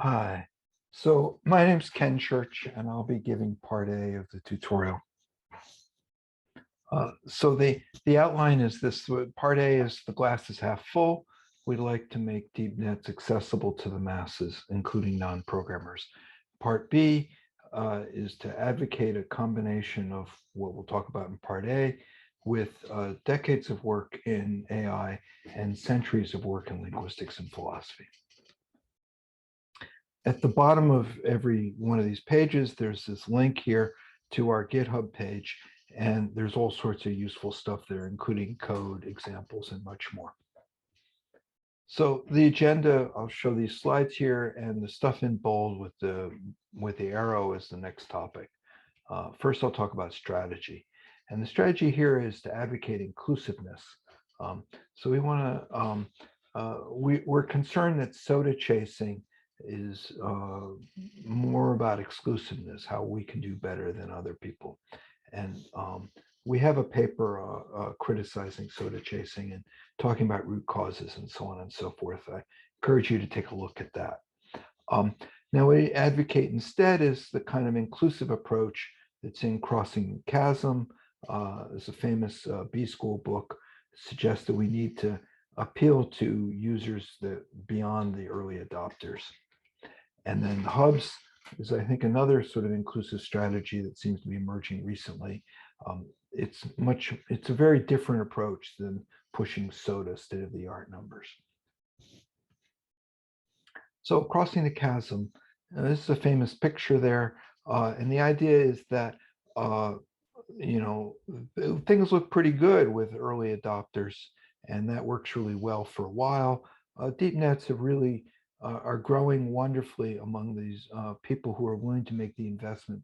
Hi. So my name's Ken Church, and I'll be giving part A of the tutorial. So the outline is this. Part A is the glass is half full. We'd like to make deep nets accessible to the masses, including non-programmers. Part B is to advocate a combination of what we'll talk about in Part A with decades of work in AI and centuries of work in linguistics and philosophy. At the bottom of every one of these pages, there's this link here to our GitHub page, and there's all sorts of useful stuff there, including code, examples, and much more. So the agenda, I'll show these slides here, and the stuff in bold with the arrow is the next topic. First, I'll talk about strategy. And the strategy here is to advocate inclusiveness. So we want to, we're concerned that soda chasing is more about exclusiveness, how we can do better than other people. And we have a paper criticizing soda chasing and talking about root causes and so on and so forth. I encourage you to take a look at that. Now, we advocate instead is the kind of inclusive approach that's in Crossing the Chasm. There's a famous B-School book suggests that we need to appeal to users that beyond the early adopters. And then hubs is, I think, another sort of inclusive strategy that seems to be emerging recently. It's a very different approach than pushing SOTA state-of-the-art numbers. So Crossing the Chasm, this is a famous picture there. And the idea is that, things look pretty good with early adopters, and that works really well for a while. Deep nets have really are growing wonderfully among these people who are willing to make the investment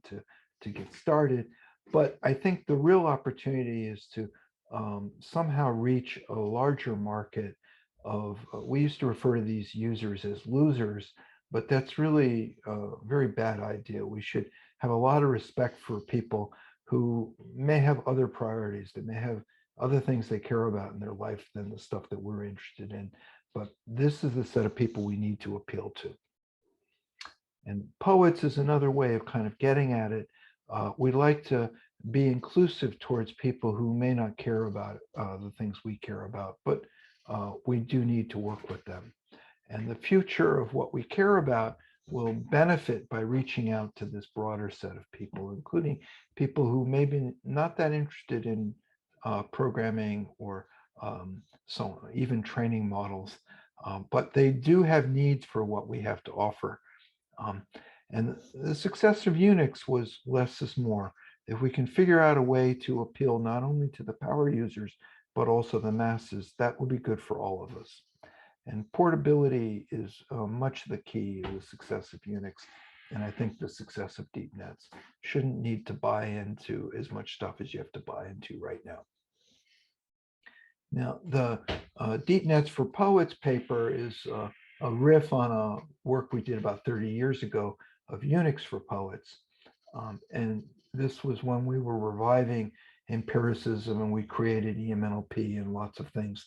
to get started. But I think the real opportunity is to somehow reach a larger market of, we used to refer to these users as losers, but that's really a very bad idea. We should have a lot of respect for people who may have other priorities, that may have other things they care about in their life than the stuff that we're interested in. But this is the set of people we need to appeal to. And poets is another way of kind of getting at it. We'd like to be inclusive towards people who may not care about the things we care about, but we do need to work with them. And the future of what we care about will benefit by reaching out to this broader set of people, including people who may be not that interested in programming or even training models, but they do have needs for what we have to offer. And the success of Unix was less is more. If we can figure out a way to appeal not only to the power users, but also the masses, that would be good for all of us. And portability is much the key to the success of Unix. And I think the success of deep nets shouldn't need to buy into as much stuff as you have to buy into right now. Now, the Deep Nets for Poets paper is a riff on a work we did about 30 years ago of Unix for Poets. And this was when we were reviving empiricism and we created EMNLP and lots of things.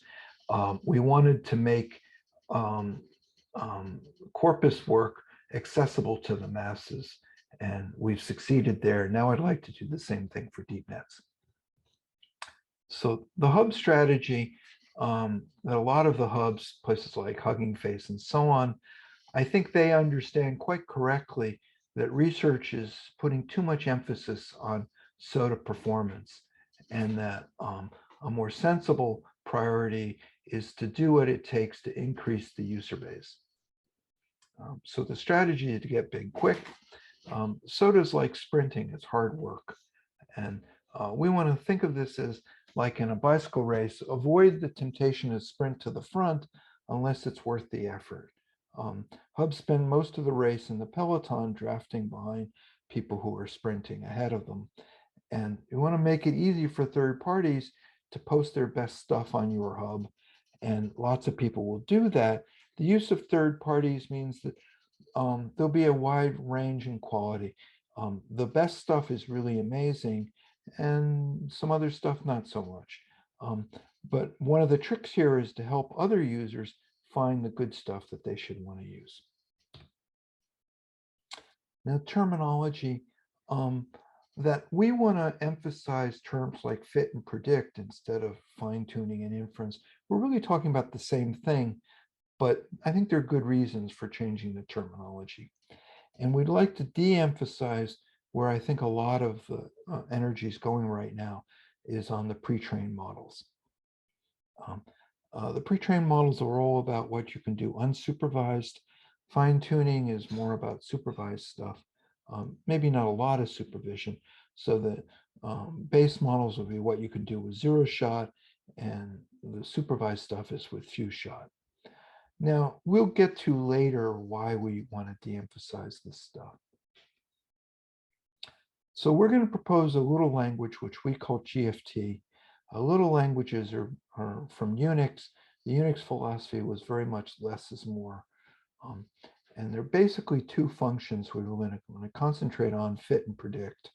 We wanted to make corpus work accessible to the masses, and we've succeeded there. Now I'd like to do the same thing for deep nets. So the hub strategy, that a lot of the hubs, places like Hugging Face and so on, I think they understand quite correctly that research is putting too much emphasis on SOTA performance, and that a more sensible priority is to do what it takes to increase the user base. So the strategy is to get big quick. SOTA is like sprinting, it's hard work. And we want to think of this as like in a bicycle race, avoid the temptation to sprint to the front unless it's worth the effort. Hubs spend most of the race in the peloton drafting behind people who are sprinting ahead of them. And you want to make it easy for third parties to post their best stuff on your hub. And lots of people will do that. The use of third parties means that there'll be a wide range in quality. The best stuff is really amazing, and some other stuff not so much. But one of the tricks here is to help other users find the good stuff that they should want to use. Now, terminology, um, that we want to emphasize terms like fit and predict instead of fine tuning and inference. We're really talking about the same thing, but I think there are good reasons for changing the terminology. And we'd like to de-emphasize where I think a lot of energy is going right now is on the pre-trained models. Um, the pre-trained models are all about what you can do unsupervised. Fine tuning is more about supervised stuff, maybe not a lot of supervision. So the base models will be what you can do with zero shot, and the supervised stuff is with few shot. Now, we'll get to later why we want to de-emphasize this stuff. So we're going to propose a little language which we call GFT. Little languages are from Unix. The Unix philosophy was very much less is more. Um, and they're basically two functions we want to concentrate on: fit and predict.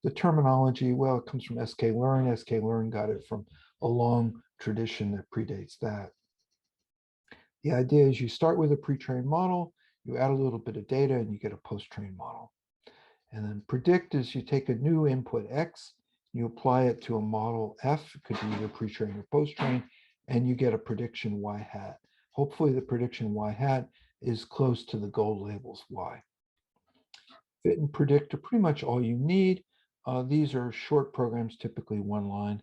The terminology, well, it comes from sklearn. Sklearn got it from a long tradition that predates that. The idea is you start with a pre-trained model, you add a little bit of data, and you get a post-trained model. And then predict is you take a new input X, you apply it to a model F, it could be either pre-trained or post-trained, and you get a prediction Y hat. Hopefully the prediction Y hat is close to the goal labels Y. Fit and predict are pretty much all you need. These are short programs, typically one line.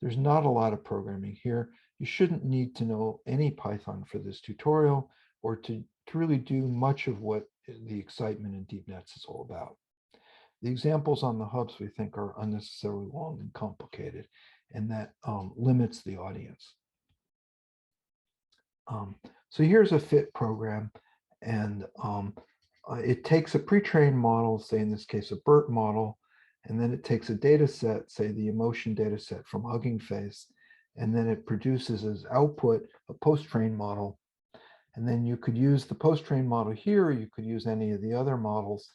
There's not a lot of programming here. You shouldn't need to know any Python for this tutorial or to really do much of what the excitement in deep nets is all about. The examples on the hubs we think are unnecessarily long and complicated, and that limits the audience. So here's a fit program, and it takes a pre-trained model, say in this case a BERT model, and then it takes a data set, say the emotion data set from Hugging Face, and then it produces as output a post-trained model. And then you could use the post-trained model here, or you could use any of the other models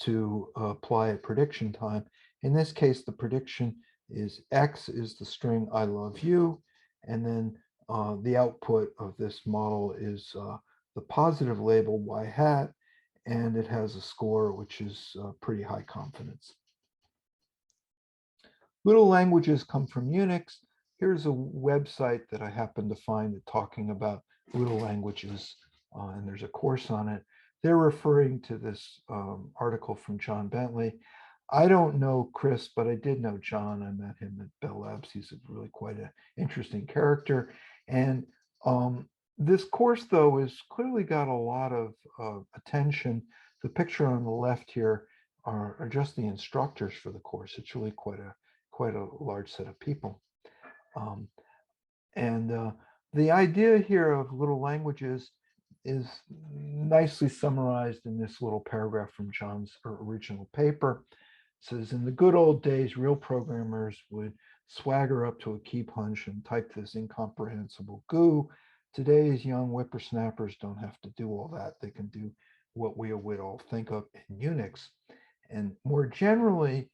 to apply a prediction time. In this case, the prediction is X is the string I love you, and then the output of this model is the positive label Y hat, and it has a score which is pretty high confidence. Little languages come from Unix. Here's a website that I happened to find that talking about little languages, and there's a course on it. They're referring to this article from John Bentley. I don't know Chris, but I did know John. I met him at Bell Labs. He's really quite an interesting character. And this course, though, has clearly got a lot of attention. The picture on the left here are just the instructors for the course. It's really quite a large set of people. Um, and the idea here of little languages is nicely summarized in this little paragraph from John's original paper. It says, in the good old days, real programmers would swagger up to a key punch and type this incomprehensible goo. Today's young whippersnappers don't have to do all that. They can do what we would all think of in Unix. And more generally,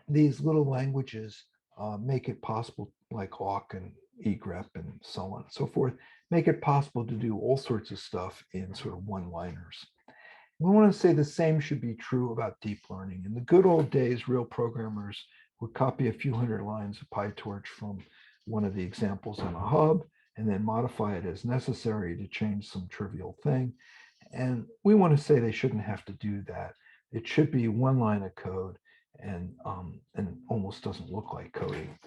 these little languages make it possible, like awk and egrep and so on and so forth, make it possible to do all sorts of stuff in sort of one-liners. We want to say the same should be true about deep learning. In the good old days, real programmers would copy a few hundred lines of PyTorch from one of the examples on a hub and then modify it as necessary to change some trivial thing. And we want to say they shouldn't have to do that. It should be one line of code and almost doesn't look like coding.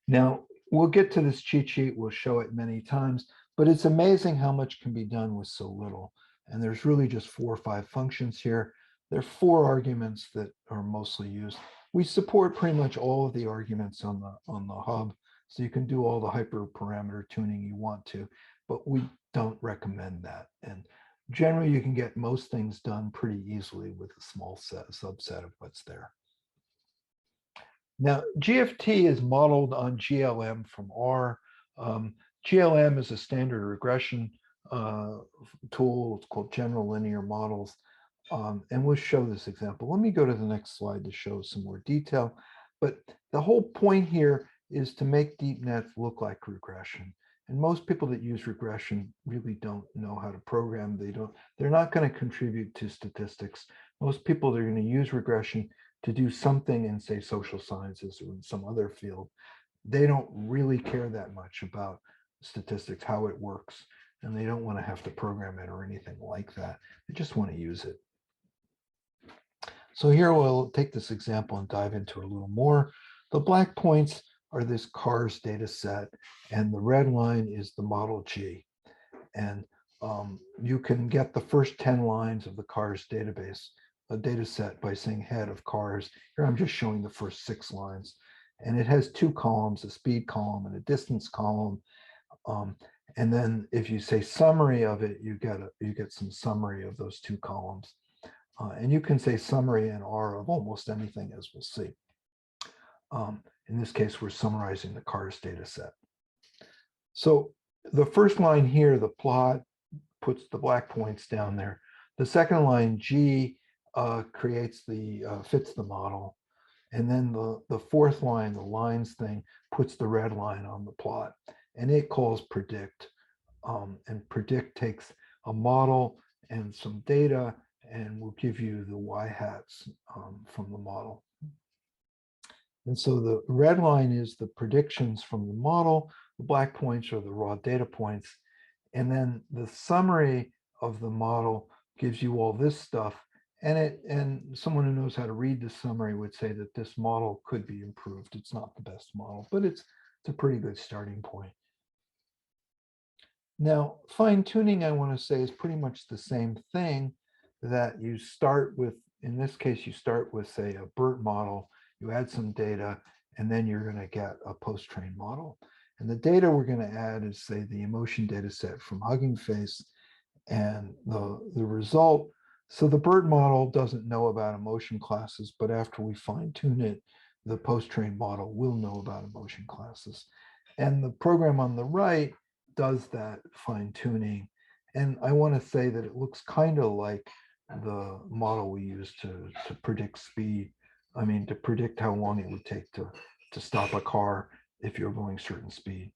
Now, we'll get to this cheat sheet. We'll show it many times, but it's amazing how much can be done with so little. And there's really just 4 or 5 functions here. There are 4 arguments that are mostly used. We support pretty much all of the arguments on the hub, so you can do all the hyperparameter tuning you want to, but we don't recommend that. And generally, you can get most things done pretty easily with a small subset of what's there. Now, GFT is modeled on GLM from R. GLM is a standard regression tool. It's called General Linear Models. And we'll show this example. Let me go to the next slide to show some more detail. But the whole point here is to make deep nets look like regression. And most people that use regression really don't know how to program. They're not going to contribute to statistics. Most people that are going to use regression to do something in, say, social sciences or in some other field, they don't really care that much about statistics, how it works, and they don't want to have to program it or anything like that. They just want to use it. So here we'll take this example and dive into it a little more. The black points are this CARS data set, and the red line is the model G. And you can get the first 10 lines of the CARS database, a data set, by saying head of CARS. Here I'm just showing the first 6 lines. And it has 2 columns, a speed column and a distance column. And then if you say summary of it, you get some summary of those 2 columns. And you can say summary in R of almost anything, as we'll see. In this case, we're summarizing the CARS data set. So the first line here, the plot, puts the black points down there. The second line, G, fits the model. And then the fourth line, the lines thing, puts the red line on the plot. And it calls predict. And predict takes a model and some data and will give you the y-hats from the model. And so the red line is the predictions from the model. The black points are the raw data points. And then the summary of the model gives you all this stuff. And someone who knows how to read the summary would say that this model could be improved. It's not the best model, but it's a pretty good starting point. Now, fine tuning, I want to say, is pretty much the same thing, that you start with, in this case, you start with, say, a BERT model, you add some data, and then you're going to get a post-trained model. And the data we're going to add is, say, the emotion data set from Hugging Face and the result. So the BERT model doesn't know about emotion classes, but after we fine tune it, the post-trained model will know about emotion classes. And the program on the right does that fine tuning. And I want to say that it looks kind of like the model we use to predict speed. I mean, to predict how long it would take to stop a car if you're going certain speed.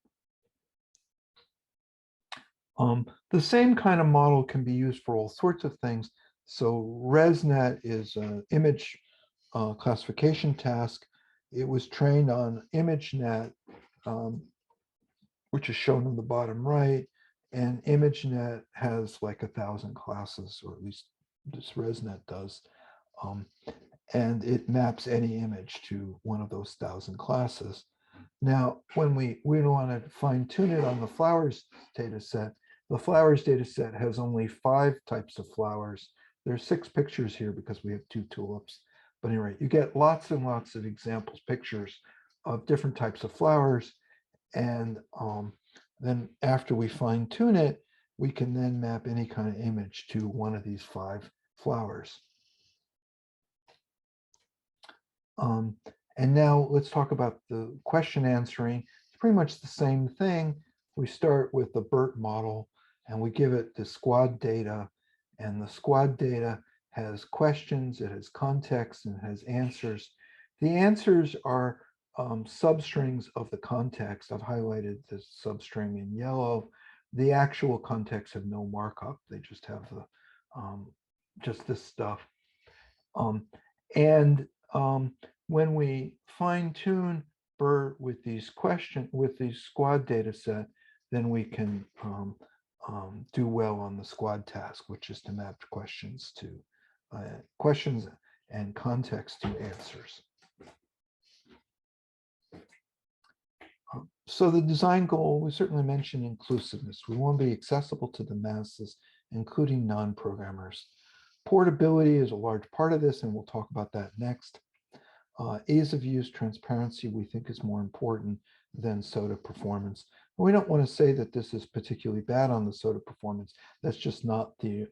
The same kind of model can be used for all sorts of things. So ResNet is an image classification task. It was trained on ImageNet, which is shown in the bottom right. And ImageNet has like 1,000 classes, or at least this ResNet does. And it maps any image to one of those 1,000 classes. Now, when we want to fine tune it on the flowers data set, the flowers data set has only 5 types of flowers. There's 6 pictures here because we have 2 tulips. But anyway, you get lots and lots of examples, pictures of different types of flowers. And then after we fine tune it, we can then map any kind of image to one of these 5 flowers. And now let's talk about the question answering. It's pretty much the same thing. We start with the BERT model and we give it the squad data. And the squad data has questions, it has context, and it has answers. The answers are substrings of the context. I've highlighted the substring in yellow. The actual context have no markup. They just have the just this stuff. When we fine tune BERT with these squad data set, then we can do well on the squad task, which is to map questions and context to answers. So the design goal, we certainly mentioned inclusiveness. We want to be accessible to the masses, including non-programmers. Portability is a large part of this, and we'll talk about that next. Ease of use, transparency, we think is more important than SOTA performance. We don't want to say that this is particularly bad on the SOTA performance. That's just not the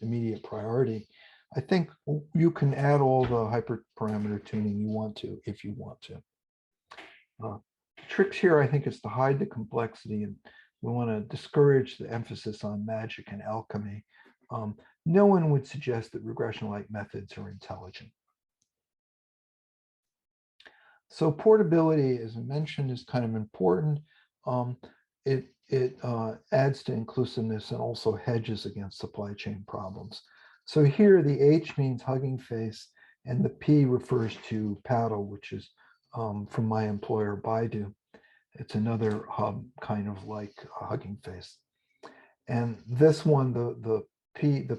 immediate priority. I think you can add all the hyperparameter tuning you want to, if you want to. Tricks here, I think, is to hide the complexity, and we want to discourage the emphasis on magic and alchemy. No one would suggest that regression-like methods are intelligent. So portability, as I mentioned, is kind of important. it adds to inclusiveness and also hedges against supply chain problems. So here the H means Hugging Face, and the P refers to paddle, which is from my employer Baidu. It's another hub kind of like Hugging Face. And this one, the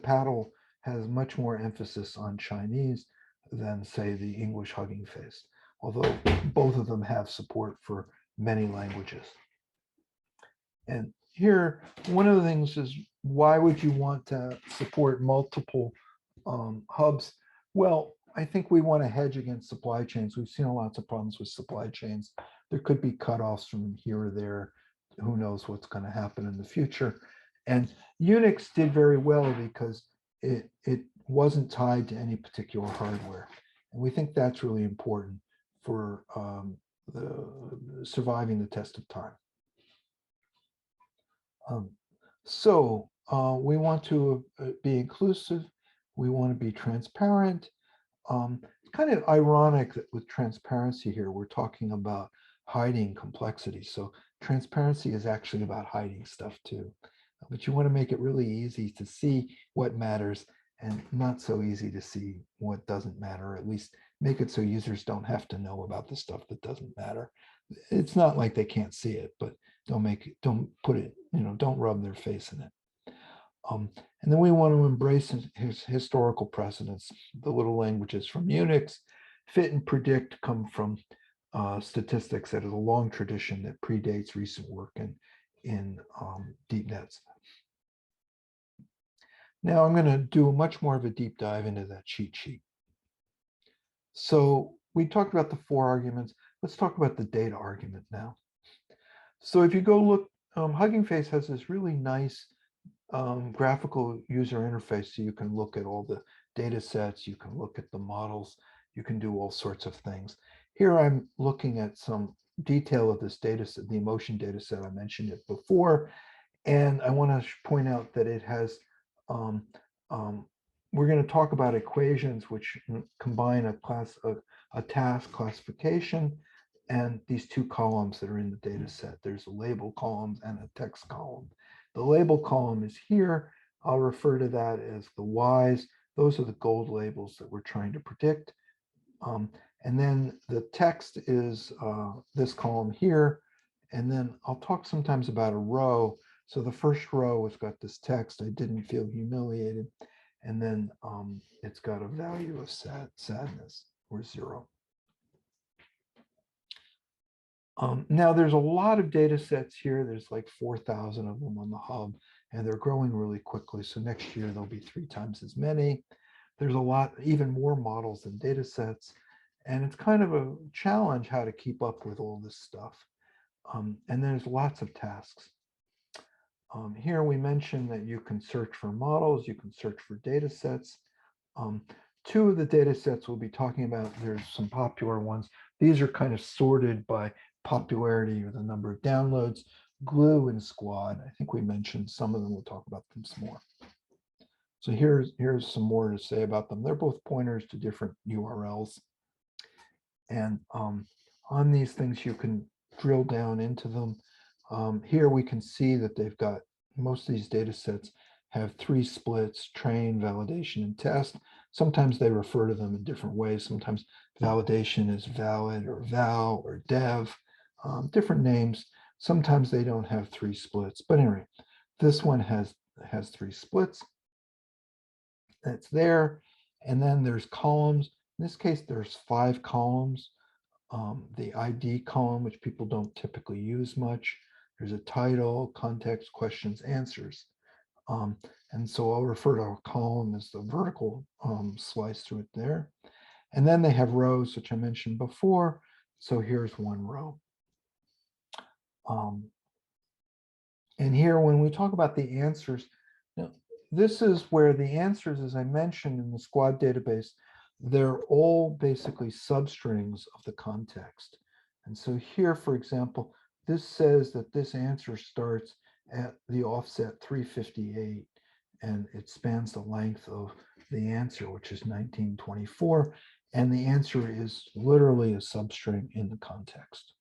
paddle has much more emphasis on Chinese than say the English Hugging Face, although both of them have support for many languages. And here, one of the things is, why would you want to support multiple hubs? Well, I think we want to hedge against supply chains. We've seen lots of problems with supply chains. There could be cutoffs from here or there. Who knows what's going to happen in the future? And Unix did very well because it wasn't tied to any particular hardware. And we think that's really important for surviving the test of time. So we want to be inclusive. We want to be transparent. It's kind of ironic that with transparency here, we're talking about hiding complexity. So transparency is actually about hiding stuff too. But you want to make it really easy to see what matters and not so easy to see what doesn't matter, or at least make it so users don't have to know about the stuff that doesn't matter. It's not like they can't see it, but don't put it, don't rub their face in it. And then we want to embrace his historical precedents. The little languages from Unix, fit and predict come from statistics that is a long tradition that predates recent work in deep nets. Now I'm going to do much more of a deep dive into that cheat sheet. So we talked about the 4 arguments. Let's talk about the data argument now. So if you go look, Hugging Face has this really nice graphical user interface, so you can look at all the data sets, you can look at the models, you can do all sorts of things. Here I'm looking at some detail of this data set, the emotion data set. I mentioned it before, and I want to point out that it has, we're going to talk about equations which combine a task classification and these 2 columns that are in the data set. There's a label column and a text column. The label column is here. I'll refer to that as the Ys. Those are the gold labels that we're trying to predict. And then the text is this column here. And then I'll talk sometimes about a row. So the first row has got this text, I didn't feel humiliated. And then it's got a value of sadness, or 0. Now there's a lot of data sets here. There's like 4,000 of them on the hub, and they're growing really quickly. So next year there'll be 3 times as many. There's a lot, even more models than data sets. And it's kind of a challenge how to keep up with all this stuff. And there's lots of tasks. Here we mentioned that you can search for models, you can search for data sets. 2 of the data sets we'll be talking about, there's some popular ones. These are kind of sorted by popularity or the number of downloads. Glue and Squad, I think we mentioned some of them. We'll talk about them some more. So here's some more to say about them. They're both pointers to different URLs. And on these things, you can drill down into them. Here we can see that they've got, most of these data sets have 3 splits: train, validation, and test. Sometimes they refer to them in different ways. Sometimes validation is valid or val or dev, different names. Sometimes they don't have 3 splits. But anyway, this one has 3 splits. That's there. And then there's columns. In this case, there's 5 columns. The ID column, which people don't typically use much. There's a title, context, questions, answers. And so I'll refer to a column as the vertical slice through it there. And then they have rows, which I mentioned before. So here's one row. And here, when we talk about the answers, now, this is where the answers, as I mentioned in the Squad database, they're all basically substrings of the context. And so here, for example, this says that this answer starts at the offset 358, and it spans the length of the answer, which is 1924. And the answer is literally a substring in the context.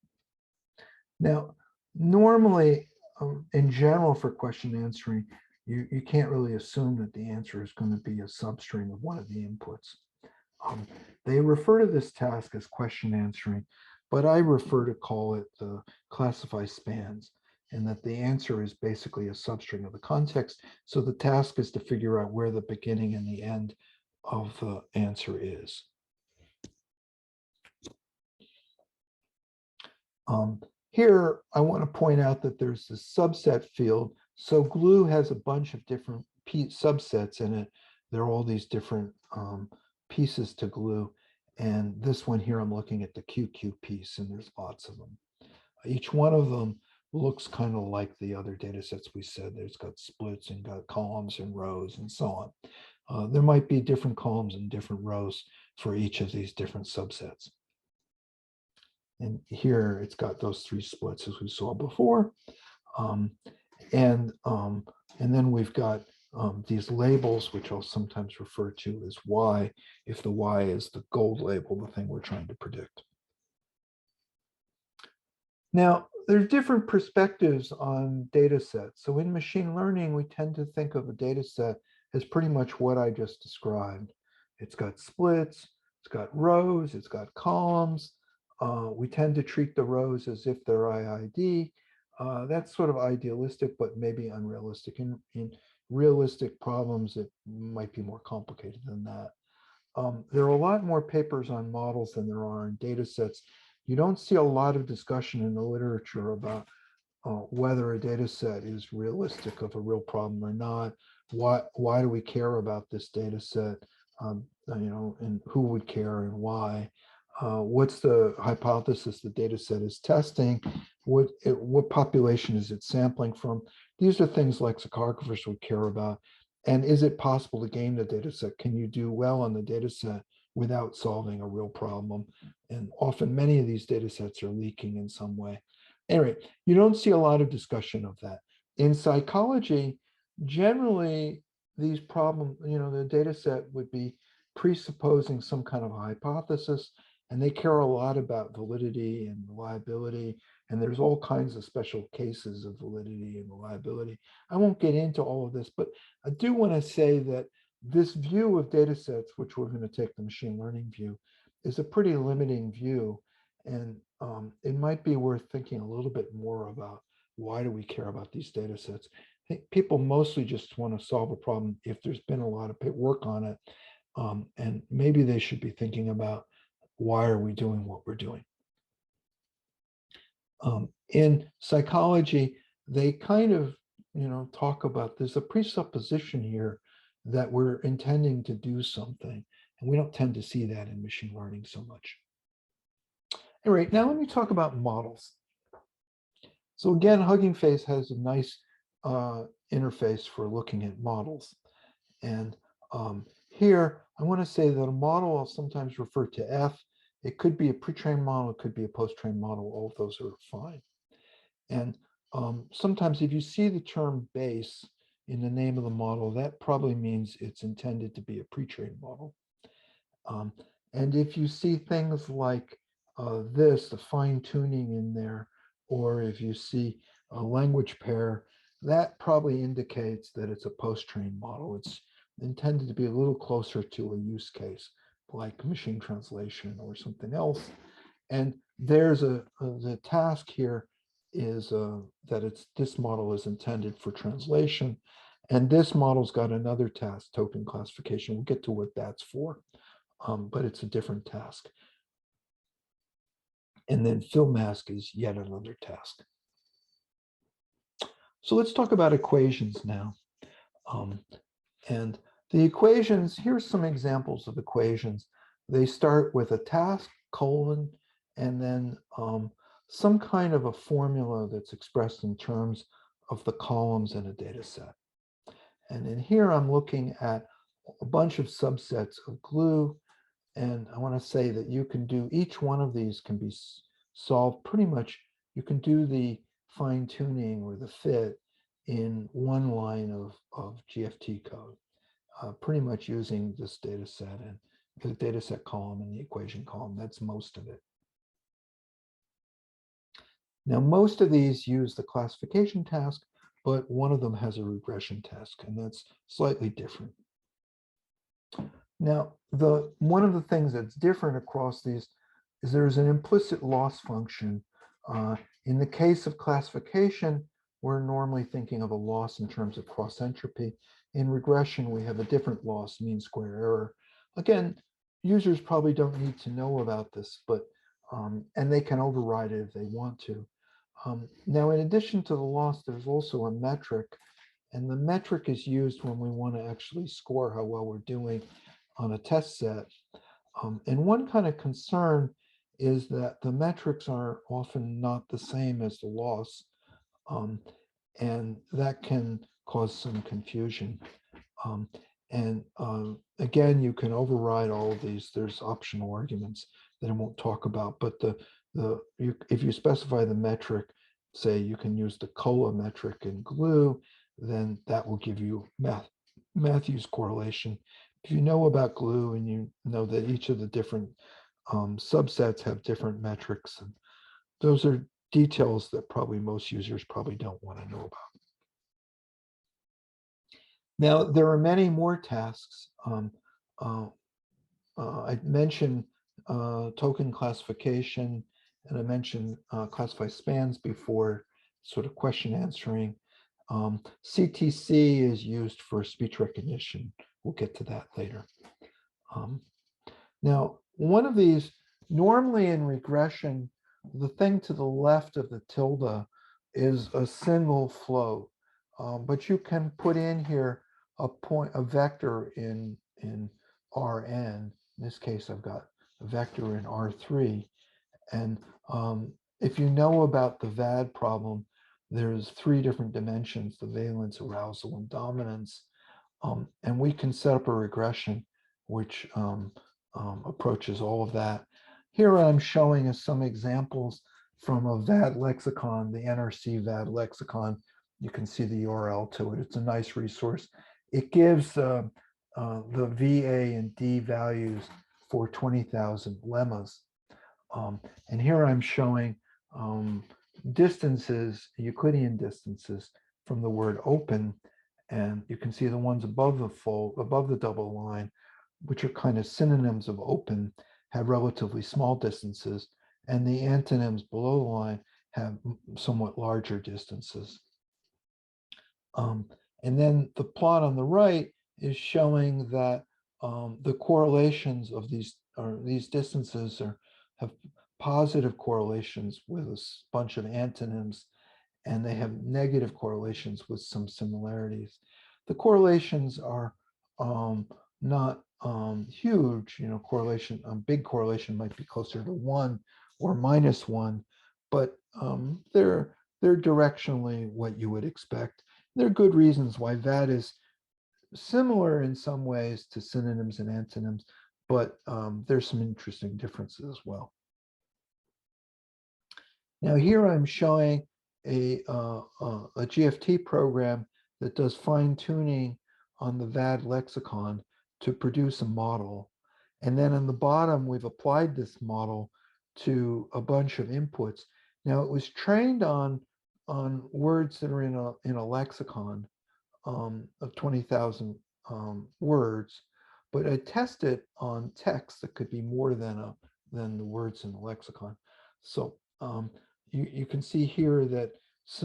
Now, normally, in general for question answering, you can't really assume that the answer is going to be a substring of one of the inputs. They refer to this task as question answering, but I refer to call it the classify spans, and that the answer is basically a substring of the context. So the task is to figure out where the beginning and the end of the answer is. Here, I want to point out that there's this subset field. So glue has a bunch of different subsets in it. There are all these different pieces to glue. And this one here, I'm looking at the QQ piece, and there's lots of them. Each one of them looks kind of like the other data sets we said. There's got splits and got columns and rows and so on. There might be different columns and different rows for each of these different subsets. And here it's got those three splits as we saw before. And then we've got these labels, which I'll sometimes refer to as Y, if the Y is the gold label, the thing we're trying to predict. Now, there's different perspectives on data sets. So in machine learning, we tend to think of a data set as pretty much what I just described. It's got splits, it's got rows, it's got columns. We tend to treat the rows as if they're IID. That's sort of idealistic, but maybe unrealistic. In realistic problems, it might be more complicated than that. There are a lot more papers on models than there are in data sets. You don't see a lot of discussion in the literature about whether a data set is realistic of a real problem or not. Why do we care about this data set? And who would care and why? What's the hypothesis the data set is testing? What population is it sampling from? These are things lexicographers would care about. And is it possible to game the data set? Can you do well on the data set without solving a real problem? And often many of these data sets are leaking in some way. Anyway, you don't see a lot of discussion of that. In psychology, generally, these problems, the data set would be presupposing some kind of hypothesis, and they care a lot about validity and reliability. And there's all kinds of special cases of validity and reliability. I won't get into all of this, but I do want to say that this view of data sets, which we're going to take the machine learning view, is a pretty limiting view. And it might be worth thinking a little bit more about why do we care about these data sets. I think people mostly just want to solve a problem if there's been a lot of work on it. And maybe they should be thinking about why are we doing what we're doing. In psychology, they kind of, talk about there's a presupposition here that we're intending to do something. And we don't tend to see that in machine learning so much. All right, now let me talk about models. So again, Hugging Face has a nice interface for looking at models. And here, I want to say that a model I'll sometimes refer to F. It could be a pre-trained model, it could be a post-trained model. All of those are fine. And sometimes if you see the term base in the name of the model, that probably means it's intended to be a pre-trained model. And if you see things like this, the fine tuning in there, or if you see a language pair, that probably indicates that it's a post-trained model. It's intended to be a little closer to a use case, like machine translation or something else. And there's the task here is that this model is intended for translation. And this model's got another task, token classification. We'll get to what that's for, but it's a different task. And then fill mask is yet another task. So let's talk about equations now. And the equations, here's some examples of equations. They start with a task, colon, and then some kind of a formula that's expressed in terms of the columns in a data set. And in here, I'm looking at a bunch of subsets of glue. And I want to say that you can do, each one of these can be solved pretty much. You can do the fine tuning or the fit in one line of GFT code, pretty much using this data set and the data set column and the equation column. That's most of it. Now, most of these use the classification task, but one of them has a regression task, and that's slightly different. Now, one of the things that's different across these is there's an implicit loss function. In the case of classification, we're normally thinking of a loss in terms of cross entropy. In regression, we have a different loss, mean square error. Again, users probably don't need to know about this, but and they can override it if they want to. Now, in addition to the loss, there's also a metric, and the metric is used when we want to actually score how well we're doing on a test set. And one kind of concern is that the metrics are often not the same as the loss, and that can cause some confusion. And again, you can override all of these. There's optional arguments that I won't talk about, but if you specify the metric, say you can use the COLA metric in glue, then that will give you Matthews correlation. If you know about glue and you know that each of the different subsets have different metrics, and those are details that probably most users probably don't want to know about. Now, there are many more tasks. I mentioned token classification, and I mentioned classify spans before, sort of question answering. CTC is used for speech recognition. We'll get to that later. Now, one of these, normally in regression, the thing to the left of the tilde is a single float, but you can put in here a vector in Rn. In this case, I've got a vector in R3. And if you know about the VAD problem, there's 3 different dimensions: the valence, arousal, and dominance. And we can set up a regression which approaches all of that. Here I'm showing us some examples from a VAD lexicon, the NRC VAD lexicon. You can see the URL to it. It's a nice resource. It gives the VA and D values for 20,000 lemmas. And here I'm showing distances, Euclidean distances from the word open. And you can see the ones above the double line, which are kind of synonyms of open, have relatively small distances. And the antonyms below the line have somewhat larger distances. And then the plot on the right is showing that the correlations of these distances have positive correlations with a bunch of antonyms, and they have negative correlations with some similarities. The correlations are not huge. Correlation, big correlation might be closer to 1 or -1, but they're directionally what you would expect. There are good reasons why VAD is similar in some ways to synonyms and antonyms, but there's some interesting differences as well. Now here I'm showing a GFT program that does fine tuning on the VAD lexicon to produce a model. And then on the bottom, we've applied this model to a bunch of inputs. Now it was trained on words that are in a lexicon of 20,000 words, but I test it on text that could be more than the words in the lexicon. So you can see here that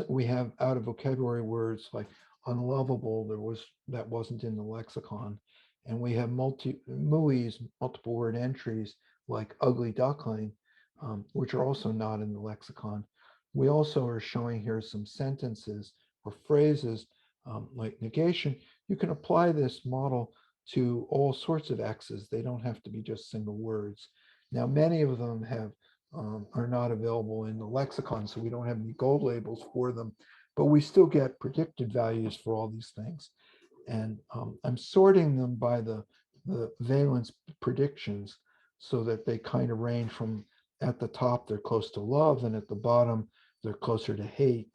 we have out of vocabulary words like unlovable, that wasn't in the lexicon. And we have MUIs, multiple word entries, like ugly duckling, which are also not in the lexicon. We also are showing here some sentences or phrases like negation. You can apply this model to all sorts of X's. They don't have to be just single words. Now, many of them are not available in the lexicon, so we don't have any gold labels for them, but we still get predicted values for all these things. And I'm sorting them by the valence predictions so that they kind of range from, at the top, they're close to love, and at the bottom, they're closer to hate.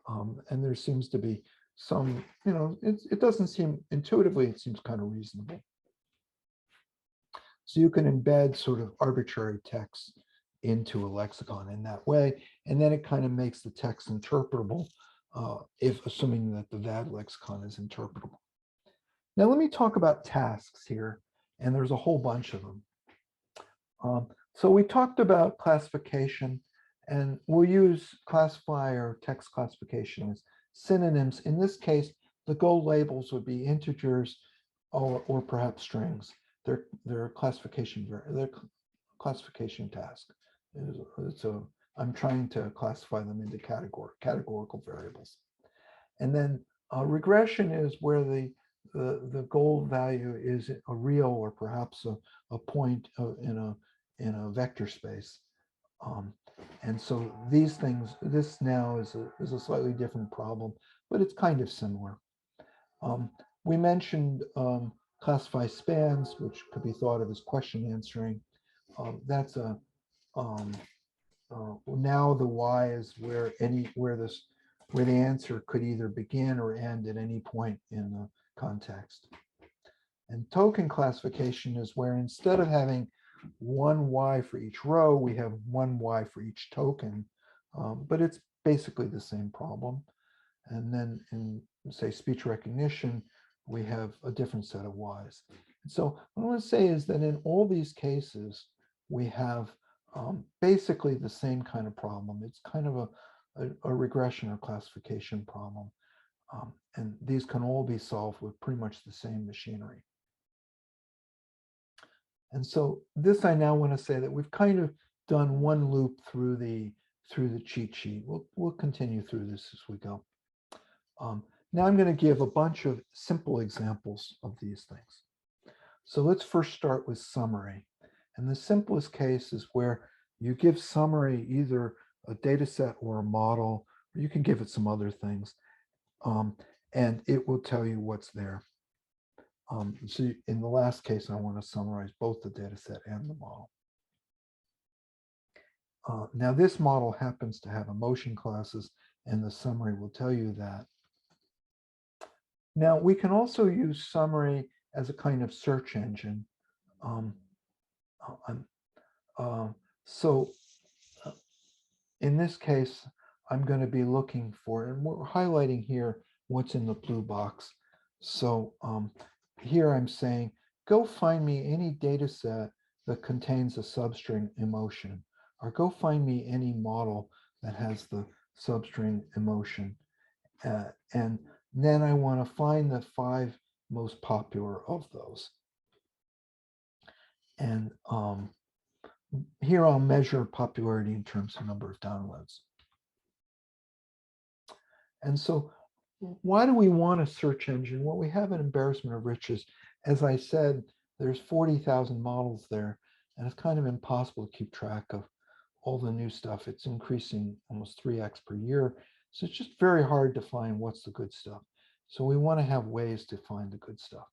And there seems to be some, it doesn't seem, intuitively, it seems kind of reasonable. So you can embed sort of arbitrary text into a lexicon in that way. And then it kind of makes the text interpretable, if assuming that the VAD lexicon is interpretable. Now let me talk about tasks here, and there's a whole bunch of them. So we talked about classification, and we'll use classify or text classification as synonyms. In this case, the goal labels would be integers or perhaps strings. Their classification task. I'm trying to classify them into categorical variables. And then regression is where the goal value is a real or perhaps a point in a vector space. And so these things, this now is a slightly different problem, but it's kind of similar. We mentioned classify spans, which could be thought of as question answering. That's a now the y is where the answer could either begin or end at any point in the context. And token classification is where instead of having one y for each row, we have one y for each token, but it's basically the same problem. And then in, say, speech recognition, we have a different set of y's. And so what I want to say is that in all these cases, we have basically the same kind of problem. It's kind of a regression or classification problem. And these can all be solved with pretty much the same machinery. And so this, I now want to say that we've kind of done one loop through the cheat sheet. We'll continue through this as we go. Now I'm going to give a bunch of simple examples of these things. So let's first start with summary. And the simplest case is where you give summary either a data set or a model, or you can give it some other things, and it will tell you what's there. So in the last case, I want to summarize both the data set and the model. Now this model happens to have emotion classes, and the summary will tell you that. Now we can also use summary as a kind of search engine. In this case, I'm going to be looking for, and we're highlighting here what's in the blue box. So here I'm saying, go find me any data set that contains a substring emotion, or go find me any model that has the substring emotion. And then I want to find the 5 most popular of those. And here I'll measure popularity in terms of number of downloads. And so why do we want a search engine? Well, we have an embarrassment of riches. As I said, there's 40,000 models there, and it's kind of impossible to keep track of all the new stuff. It's increasing almost 3x per year. So it's just very hard to find what's the good stuff. So we want to have ways to find the good stuff.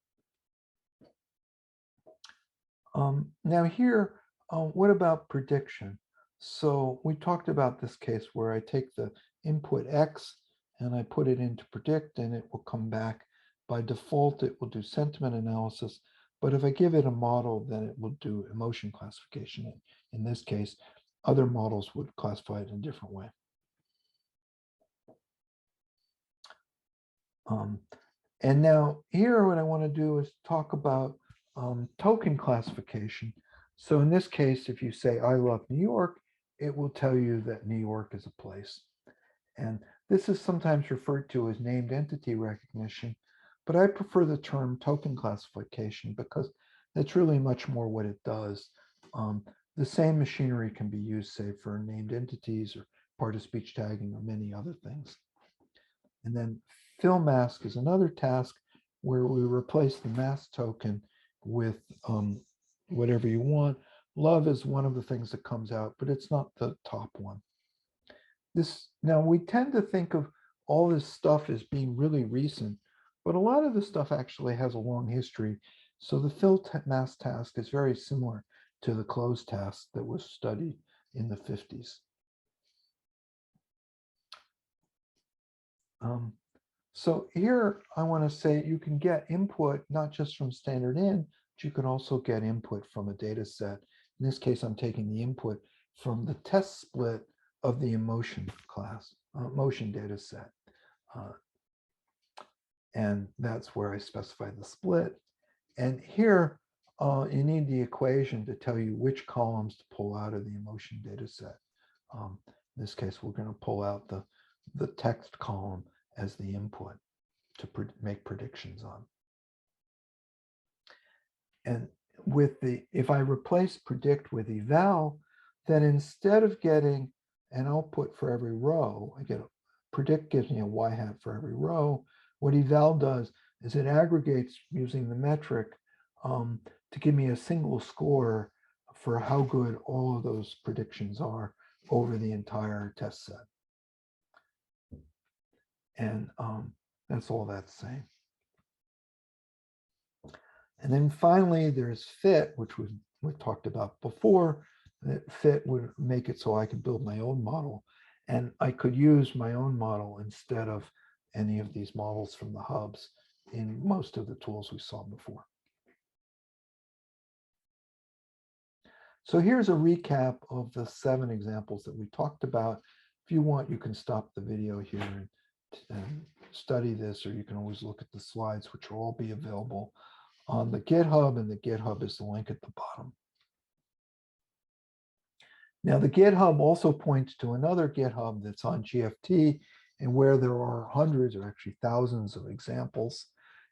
Now here, what about prediction? So we talked about this case where I take the input X and I put it into predict, and it will come back. By default, it will do sentiment analysis. But if I give it a model, then it will do emotion classification. In this case, other models would classify it in a different way. And now here, what I want to do is talk about token classification. So in this case, if you say, I love New York, it will tell you that New York is a place. And this is sometimes referred to as named entity recognition, but I prefer the term token classification because that's really much more what it does. The same machinery can be used, say, for named entities or part of speech tagging or many other things. And then fill mask is another task where we replace the mask token with whatever you want. Love is one of the things that comes out, but it's not the top one. Now we tend to think of all this stuff as being really recent, but a lot of this stuff actually has a long history. So the fill mask task is very similar to the close task that was studied in the 50s. So here I want to say you can get input not just from standard in, but you can also get input from a data set. In this case, I'm taking the input from the test split of the emotion class, motion data set. And that's where I specify the split. And here, you need the equation to tell you which columns to pull out of the emotion data set. In this case, we're going to pull out the text column as the input to make predictions on. And with if I replace predict with eval, then instead of getting an output for every row, I get predict gives me a y hat for every row. What eval does is it aggregates using the metric to give me a single score for how good all of those predictions are over the entire test set. And that's all that's saying. And then finally, there's fit, which we've talked about before. That fit would make it so I could build my own model. And I could use my own model instead of any of these models from the hubs in most of the tools we saw before. So here's a recap of the 7 examples that we talked about. If you want, you can stop the video here and study this, or you can always look at the slides, which will all be available on the GitHub, and the GitHub is the link at the bottom. Now, the GitHub also points to another GitHub that's on GFT, and where there are hundreds or actually thousands of examples,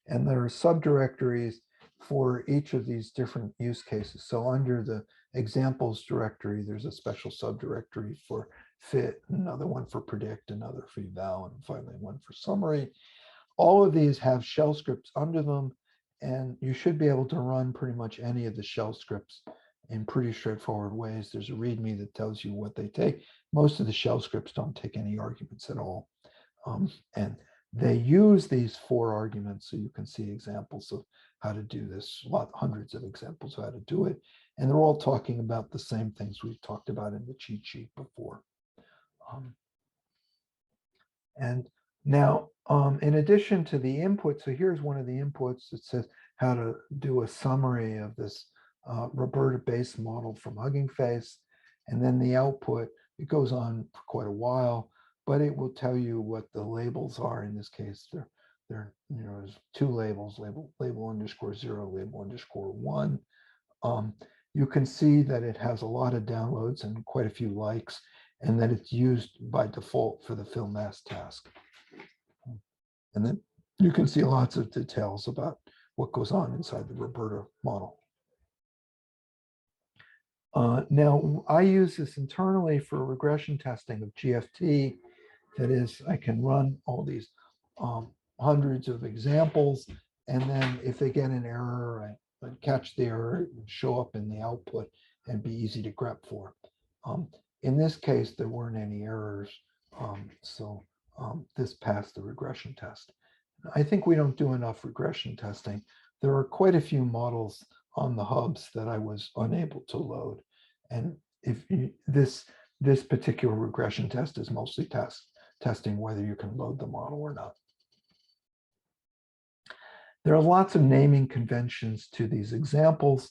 and there are subdirectories for each of these different use cases. So under the examples directory, there's a special subdirectory for fit, another one for predict, another for eval, and finally one for summary. All of these have shell scripts under them, and you should be able to run pretty much any of the shell scripts in pretty straightforward ways. There's a README that tells you what they take. Most of the shell scripts don't take any arguments at all. And they use these 4 arguments, so you can see examples of how to do this, hundreds of examples of how to do it. And they're all talking about the same things we've talked about in the cheat sheet before. And now, in addition to the input, so here's one of the inputs that says how to do a summary of this Roberta-based model from Hugging Face. And then the output, it goes on for quite a while, but it will tell you what the labels are. In this case, there's 2 labels, label _0, label _1. You can see that it has a lot of downloads and quite a few likes, and that it's used by default for the fill mask task. And then you can see lots of details about what goes on inside the Roberta model. Now, I use this internally for regression testing of GFT. That is, I can run all these hundreds of examples, and then if they get an error, I catch the error, it would show up in the output and be easy to grep for. In this case, there weren't any errors, so this passed the regression test. I think we don't do enough regression testing. There are quite a few models on the hubs that I was unable to load. And if this particular regression test is mostly testing whether you can load the model or not. There are lots of naming conventions to these examples.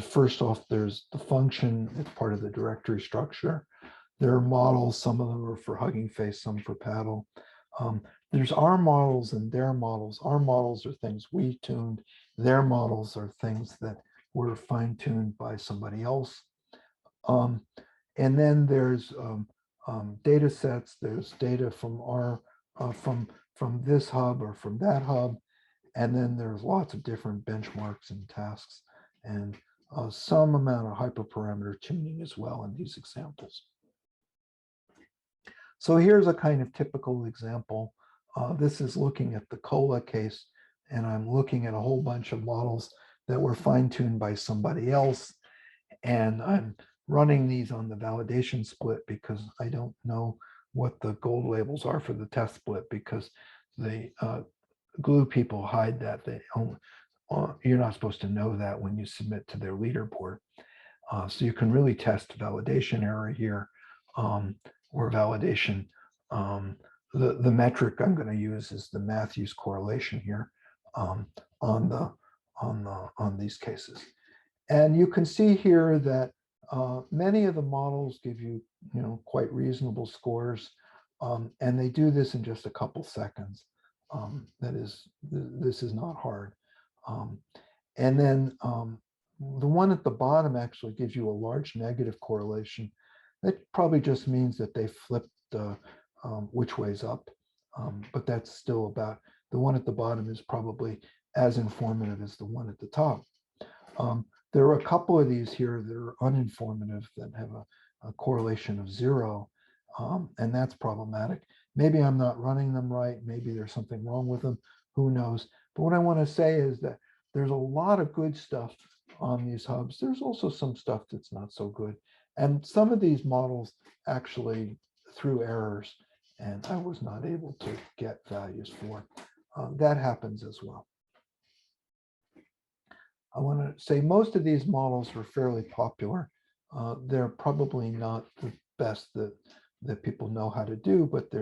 First off, there's the function, it's part of the directory structure. There are models, some of them are for Hugging Face, some for Paddle. There's our models and their models. Our models are things we tuned. Their models are things that were fine-tuned by somebody else. And then there's data sets. There's data from our from this hub or from that hub. And then there's lots of different benchmarks and tasks, and some amount of hyperparameter tuning as well in these examples. So here's a kind of typical example. This is looking at the COLA case, and I'm looking at a whole bunch of models that were fine-tuned by somebody else. And I'm running these on the validation split because I don't know what the gold labels are for the test split, because the glue people hide that. You're not supposed to know that when you submit to their leaderboard. So you can really test validation error here, or validation. The metric I'm going to use is the Matthews correlation here on these cases. And you can see here that Many of the models give you, quite reasonable scores, and they do this in just a couple seconds. That is, this is not hard. Um, and then the one at the bottom actually gives you a large negative correlation. That probably just means that they flipped which way's up, but that's still about, the one at the bottom is probably as informative as the one at the top. There are a couple of these here that are uninformative that have a correlation of 0, and that's problematic. Maybe I'm not running them right. Maybe there's something wrong with them. Who knows? But what I want to say is that there's a lot of good stuff on these hubs. There's also some stuff that's not so good. And some of these models actually threw errors, and I was not able to get values for. That happens as well. I want to say most of these models were fairly popular. They're probably not the best that people know how to do, but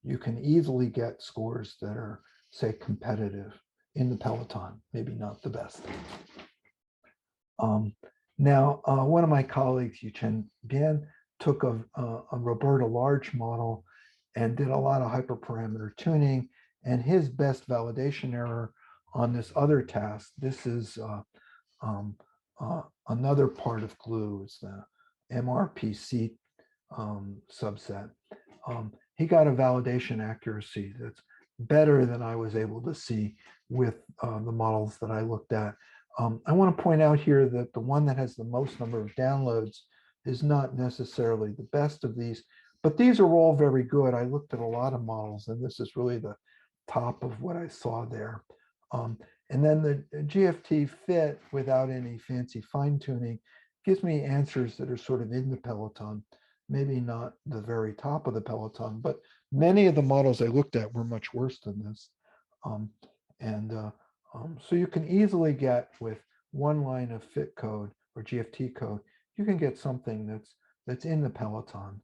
you can easily get scores that are, say, competitive in the peloton, maybe not the best. Now, one of my colleagues, Yuchen Bian, took a Roberta large model and did a lot of hyperparameter tuning, and his best validation error on this other task, this is another part of glue, is the MRPC subset. He got a validation accuracy that's better than I was able to see with the models that I looked at. I want to point out here that the one that has the most number of downloads is not necessarily the best of these, but these are all very good. I looked at a lot of models, and this is really the top of what I saw there. And then the GFT fit without any fancy fine tuning gives me answers that are sort of in the peloton, maybe not the very top of the peloton, but many of the models I looked at were much worse than this. So you can easily get, with one line of fit code or GFT code, you can get something that's in the peloton.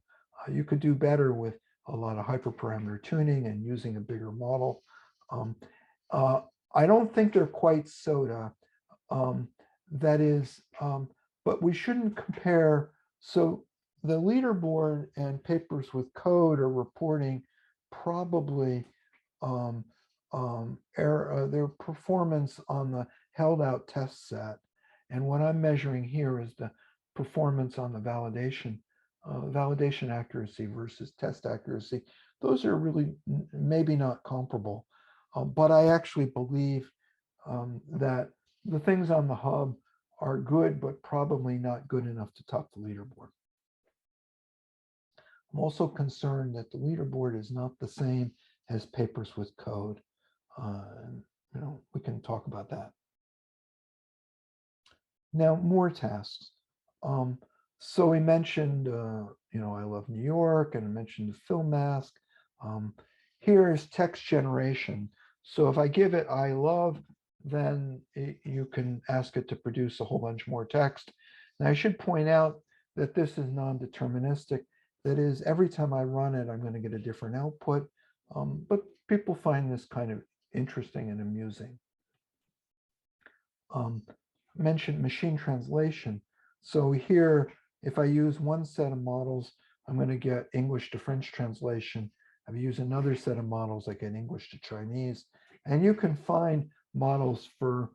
You could do better with a lot of hyperparameter tuning and using a bigger model. I don't think they're quite soda. That is, but we shouldn't compare. So the leaderboard and papers with code are reporting probably their performance on the held out test set. And what I'm measuring here is the performance on the validation accuracy versus test accuracy. Those are really maybe not comparable. But I actually believe that the things on the hub are good, but probably not good enough to top the leaderboard. I'm also concerned that the leaderboard is not the same as papers with code. We can talk about that. Now, more tasks. So we mentioned, I love New York, and I mentioned the film mask. Here is text generation. So if I give it I love, then you can ask it to produce a whole bunch more text. And I should point out that this is non-deterministic. That is, every time I run it, I'm going to get a different output. But people find this kind of interesting and amusing. Mentioned machine translation. So here, if I use one set of models, I'm going to get English to French translation. If I use another set of models, I get English to Chinese. And you can find models for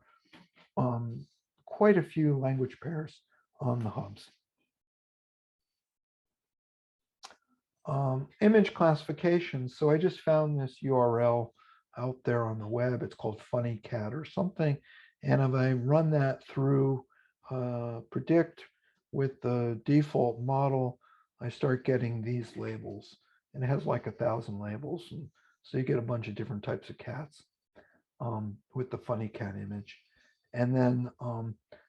quite a few language pairs on the hubs. Image classification. So I just found this URL out there on the web. It's called Funny Cat or something. And if I run that through predict with the default model, I start getting these labels. And it has like 1,000 labels. And so you get a bunch of different types of cats with the Funny Cat image. And then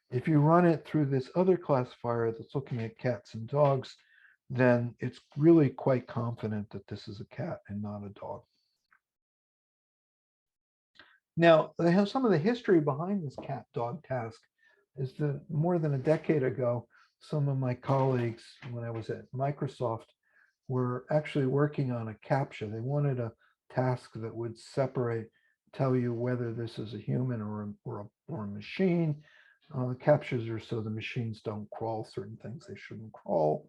if you run it through this other classifier that's looking at cats and dogs, then it's really quite confident that this is a cat and not a dog. Now, they have some of the history behind this cat-dog task is that more than a decade ago, some of my colleagues, when I was at Microsoft, were actually working on a CAPTCHA. They wanted a task that would separate, tell you whether this is a human or a machine. Captures are so the machines don't crawl certain things they shouldn't crawl.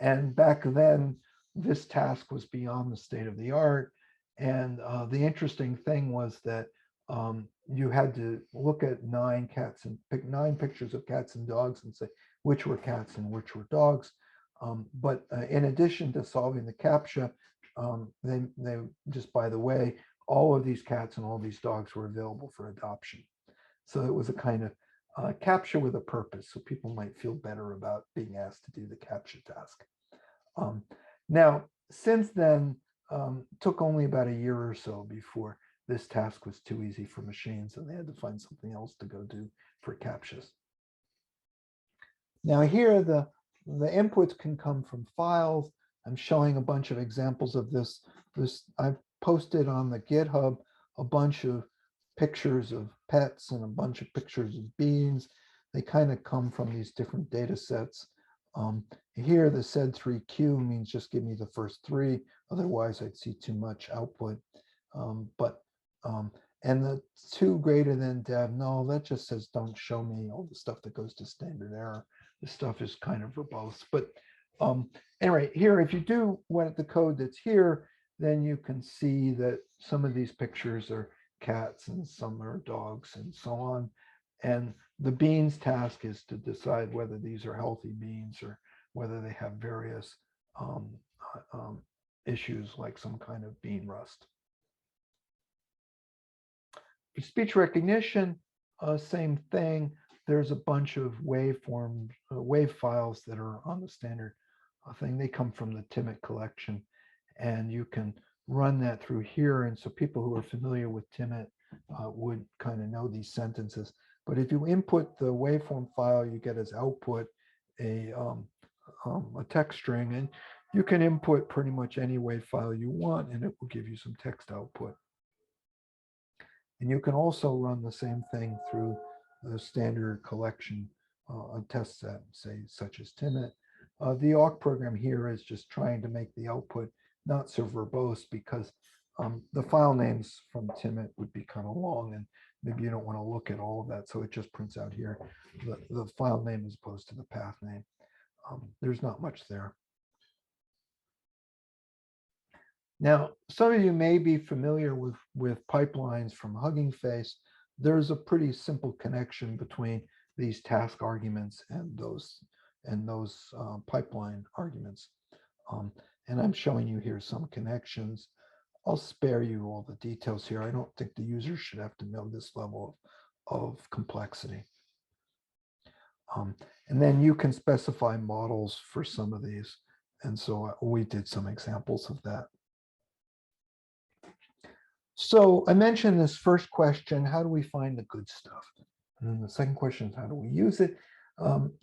And back then, this task was beyond the state of the art. And the interesting thing was that you had to look at 9 cats and pick 9 pictures of cats and dogs and say which were cats and which were dogs. But in addition to solving the CAPTCHA, they just, by the way, all of these cats and all these dogs were available for adoption. So it was a kind of CAPTCHA with a purpose, so people might feel better about being asked to do the CAPTCHA task. Now, since then, took only about a year or so before this task was too easy for machines and they had to find something else to go do for CAPTCHAs. Now here, the inputs can come from files. I'm showing a bunch of examples of this. I've posted on the GitHub a bunch of pictures of pets and a bunch of pictures of beans. They kind of come from these different data sets. Here, the SED3Q means just give me the first 3. Otherwise, I'd see too much output. And the 2 greater than dev, no, that just says don't show me all the stuff that goes to standard error. This stuff is kind of verbose. But anyway, here, if you do want the code that's here, then you can see that some of these pictures are cats and some are dogs and so on. And the beans task is to decide whether these are healthy beans or whether they have various issues like some kind of bean rust. For speech recognition, same thing. There's a bunch of waveforms, wave files that are on the standard thing. They come from the Timit collection, and you can run that through here. And so people who are familiar with Timit would kind of know these sentences. But if you input the waveform file, you get as output a text string, and you can input pretty much any wave file you want, and it will give you some text output. And you can also run the same thing through the standard collection a test set, say, such as Timit. The awk program here is just trying to make the output not so verbose, because the file names from Timit would be kind of long, and maybe you don't want to look at all of that. So it just prints out here the file name as opposed to the path name. There's not much there. Now, some of you may be familiar with pipelines from Hugging Face. There's a pretty simple connection between these task arguments and those pipeline arguments. And I'm showing you here some connections. I'll spare you all the details here. I don't think the user should have to know this level of complexity. And then you can specify models for some of these. And so we did some examples of that. So I mentioned this first question, how do we find the good stuff? And then the second question is, how do we use it?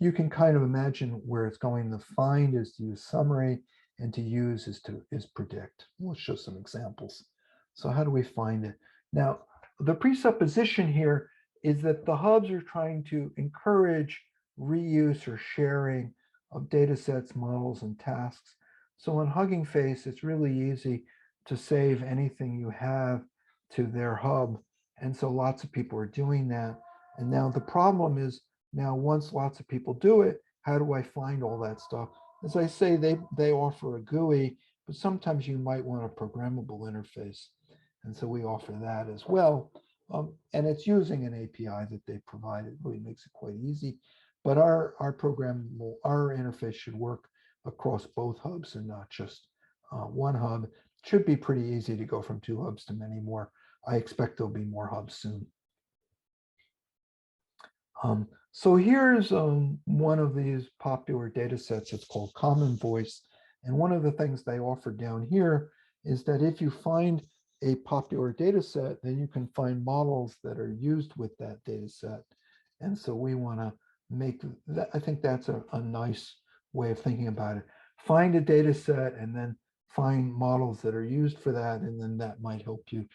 You can kind of imagine where it's going. The find is to use summary, and to use is predict. We'll show some examples. So how do we find it? Now, the presupposition here is that the hubs are trying to encourage reuse or sharing of data sets, models, and tasks. So on Hugging Face, it's really easy to save anything you have to their hub. And so lots of people are doing that. And now the problem is, now once lots of people do it, how do I find all that stuff? As I say, they offer a GUI, but sometimes you might want a programmable interface. And so we offer that as well. And it's using an API that they provide. It really makes it quite easy. But our interface should work across both hubs and not just one hub. It should be pretty easy to go from 2 hubs to many more. I expect there'll be more hubs soon. So here's one of these popular data sets. It's called Common Voice. And one of the things they offer down here is that if you find a popular data set, then you can find models that are used with that data set. And so we want to make that, I think that's a nice way of thinking about it. Find a data set and then find models that are used for that. And then that might help you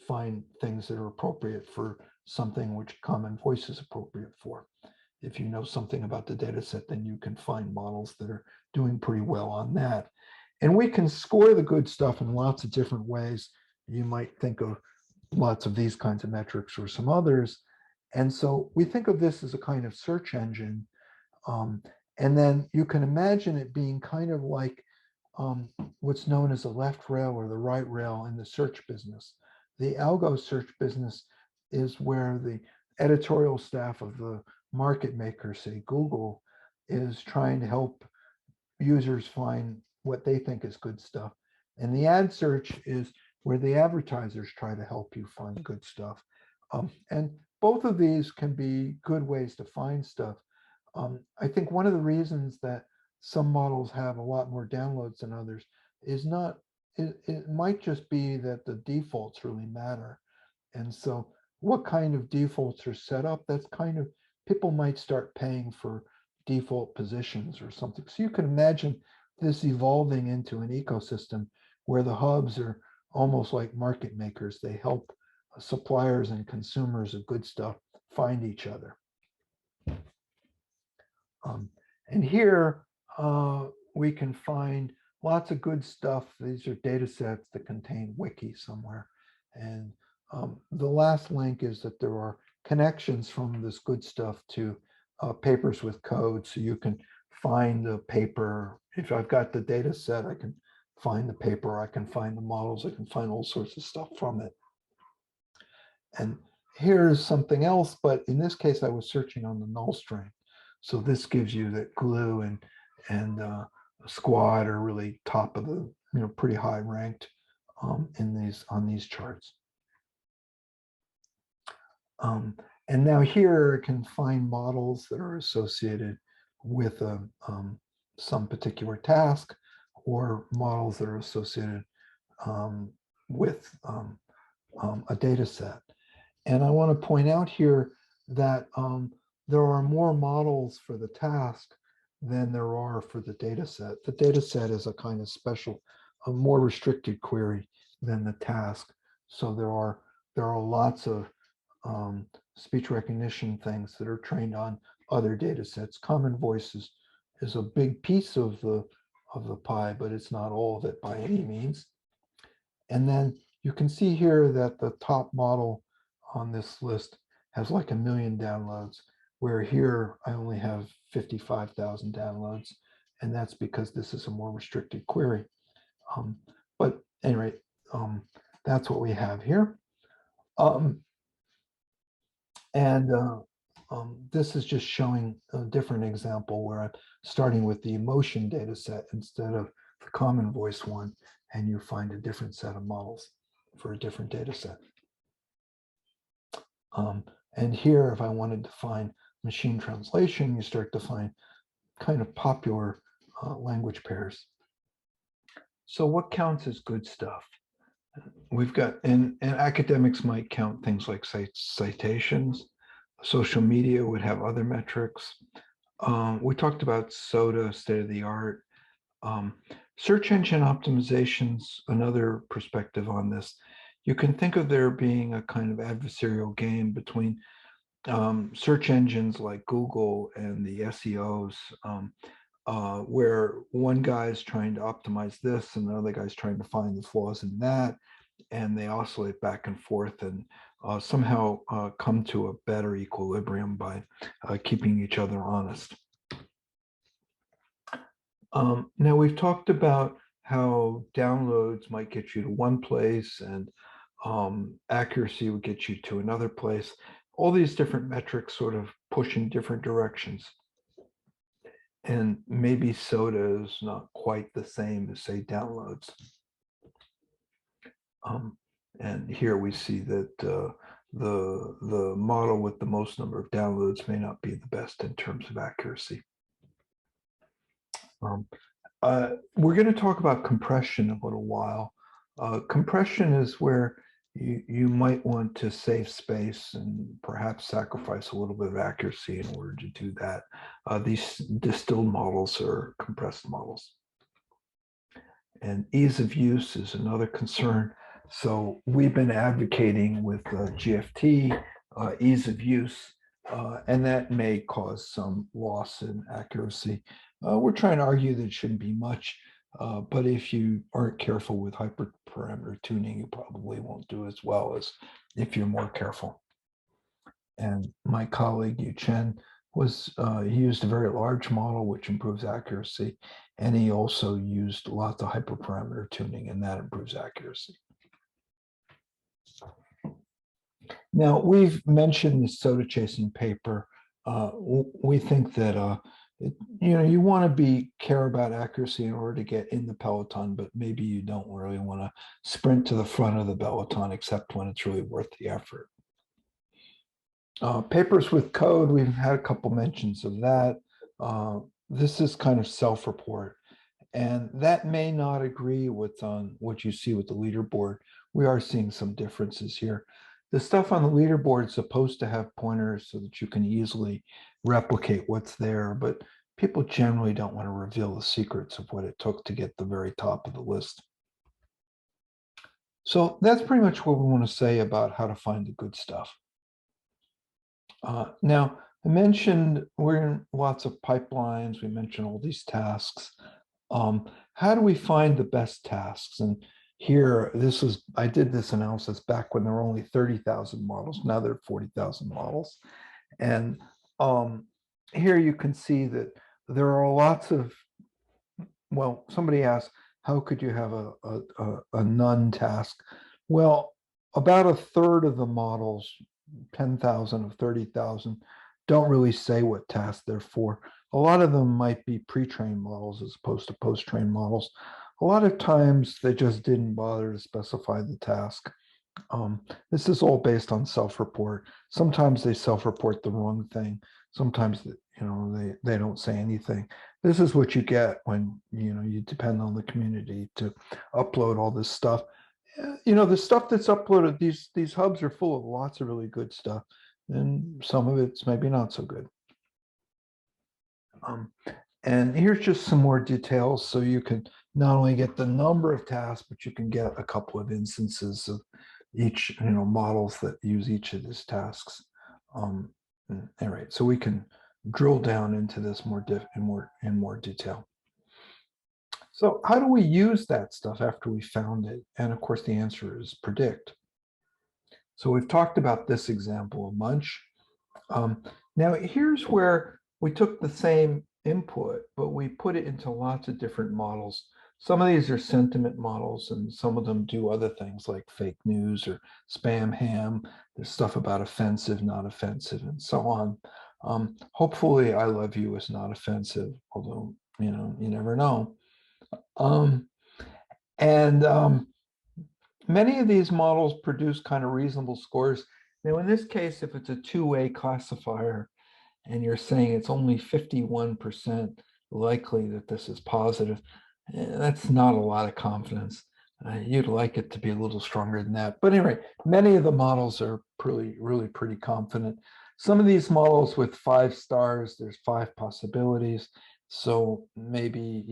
find things that are appropriate for something which Common Voice is appropriate for. If you know something about the data set, then you can find models that are doing pretty well on that. And we can score the good stuff in lots of different ways. You might think of lots of these kinds of metrics or some others. And so we think of this as a kind of search engine. And then you can imagine it being kind of like what's known as the left rail or the right rail in the search business. The algo search business is where the editorial staff of the market maker, say Google, is trying to help users find what they think is good stuff. And the ad search is where the advertisers try to help you find good stuff. And both of these can be good ways to find stuff. I think one of the reasons that some models have a lot more downloads than others is not, it might just be that the defaults really matter. And so what kind of defaults are set up, that's kind of, people might start paying for default positions or something. So you can imagine this evolving into an ecosystem where the hubs are almost like market makers. They help suppliers and consumers of good stuff find each other. And here we can find lots of good stuff. These are data sets that contain wiki somewhere. And the last link is that there are connections from this good stuff to papers with code. So you can find the paper. If I've got the data set, I can find the paper, I can find the models, I can find all sorts of stuff from it. And here's something else, but in this case, I was searching on the null string. So this gives you that glue and squad are really top of the, pretty high ranked on these charts. And now here I can find models that are associated with some particular task, or models that are associated with a data set. And I want to point out here that there are more models for the task than there are for the data set. The data set is a kind of special, a more restricted query than the task. So there are lots of speech recognition things that are trained on other data sets. Common Voice is a big piece of the pie, but it's not all of it by any means. And then you can see here that the top model on this list has like 1 million downloads, where here I only have 55,000 downloads. And that's because this is a more restricted query. But anyway, that's what we have here. This is just showing a different example where I'm starting with the emotion data set instead of the Common Voice one, and you find a different set of models for a different data set. And here, if I wanted to find machine translation, you start to find kind of popular language pairs. So what counts as good stuff? We've got, and academics might count things like citations. Social media would have other metrics. We talked about SOTA, state of the art. Search engine optimization's another perspective on this. You can think of there being a kind of adversarial game between search engines like Google and the SEOs, where one guy is trying to optimize this and the other guy's trying to find the flaws in that, and they oscillate back and forth and somehow come to a better equilibrium by keeping each other honest. Now we've talked about how downloads might get you to one place and accuracy would get you to another place. All these different metrics sort of push in different directions. And maybe SOTA is not quite the same as, say, downloads. And here we see that the model with the most number of downloads may not be the best in terms of accuracy. We're going to talk about compression in a little while. Compression is where you might want to save space and perhaps sacrifice a little bit of accuracy in order to do that. These distilled models are compressed models. And ease of use is another concern. So we've been advocating with GFT ease of use, and that may cause some loss in accuracy. We're trying to argue that it shouldn't be much, but if you aren't careful with hyperparameter tuning, you probably won't do as well as if you're more careful. And my colleague Yu Chen he used a very large model, which improves accuracy. And he also used lots of hyperparameter tuning, and that improves accuracy. Now, we've mentioned the soda chasing paper. We think that you want to care about accuracy in order to get in the peloton, but maybe you don't really want to sprint to the front of the peloton, except when it's really worth the effort. Papers with code, we've had a couple mentions of that. This is kind of self-report, and that may not agree with what you see with the leaderboard. We are seeing some differences here. The stuff on the leaderboard is supposed to have pointers so that you can easily replicate what's there, but people generally don't want to reveal the secrets of what it took to get the very top of the list. So that's pretty much what we want to say about how to find the good stuff. Now, I mentioned we're in lots of pipelines. We mentioned all these tasks. How do we find the best tasks? And here, I did this analysis back when there were only 30,000 models. Now there are 40,000 models. And here you can see that there are lots of, well, somebody asked, how could you have a none task? Well, about a third of the models, 10,000 of 30,000, don't really say what task they're for. A lot of them might be pre-trained models as opposed to post-trained models. A lot of times they just didn't bother to specify the task. This is all based on self-report. Sometimes they self-report the wrong thing. Sometimes they don't say anything. This is what you get when you depend on the community to upload all this stuff. The stuff that's uploaded, these hubs are full of lots of really good stuff, and some of it's maybe not so good. And here's just some more details, so you can not only get the number of tasks, but you can get a couple of instances of each, models that use each of these tasks. All right, so we can drill down into this in more detail. So how do we use that stuff after we found it? And of course, the answer is predict. So we've talked about this example a bunch. Now here's where we took the same input, but we put it into lots of different models. Some of these are sentiment models, and some of them do other things like fake news or spam ham. There's stuff about offensive, not offensive, and so on. Hopefully, I love you is not offensive, although, you never know. Many of these models produce kind of reasonable scores. Now, in this case, if it's a two-way classifier, and you're saying it's only 51% likely that this is positive, that's not a lot of confidence. You'd like it to be a little stronger than that. But anyway, many of the models are really pretty confident. Some of these models with 5 stars, there's 5 possibilities. So maybe,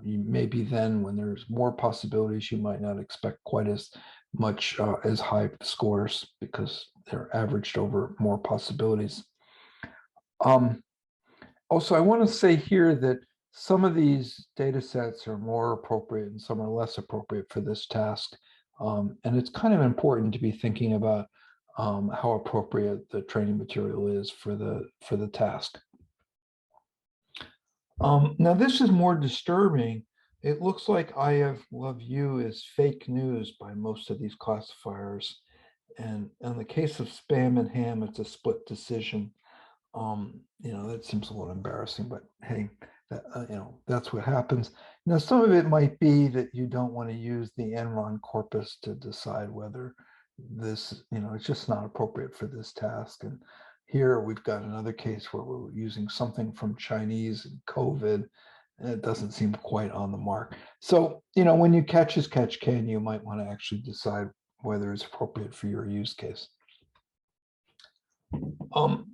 maybe then when there's more possibilities, you might not expect quite as much as high scores because they're averaged over more possibilities. Also, I want to say here that some of these data sets are more appropriate and some are less appropriate for this task. And it's kind of important to be thinking about how appropriate the training material is for the task. Now, this is more disturbing. It looks like I have love you is fake news by most of these classifiers. And in the case of spam and ham, it's a split decision. That seems a little embarrassing, but hey, that's what happens. Now, some of it might be that you don't want to use the Enron corpus to decide whether this, it's just not appropriate for this task. And here we've got another case where we're using something from Chinese and COVID, and it doesn't seem quite on the mark. So, when you catch as catch can, you might want to actually decide whether it's appropriate for your use case.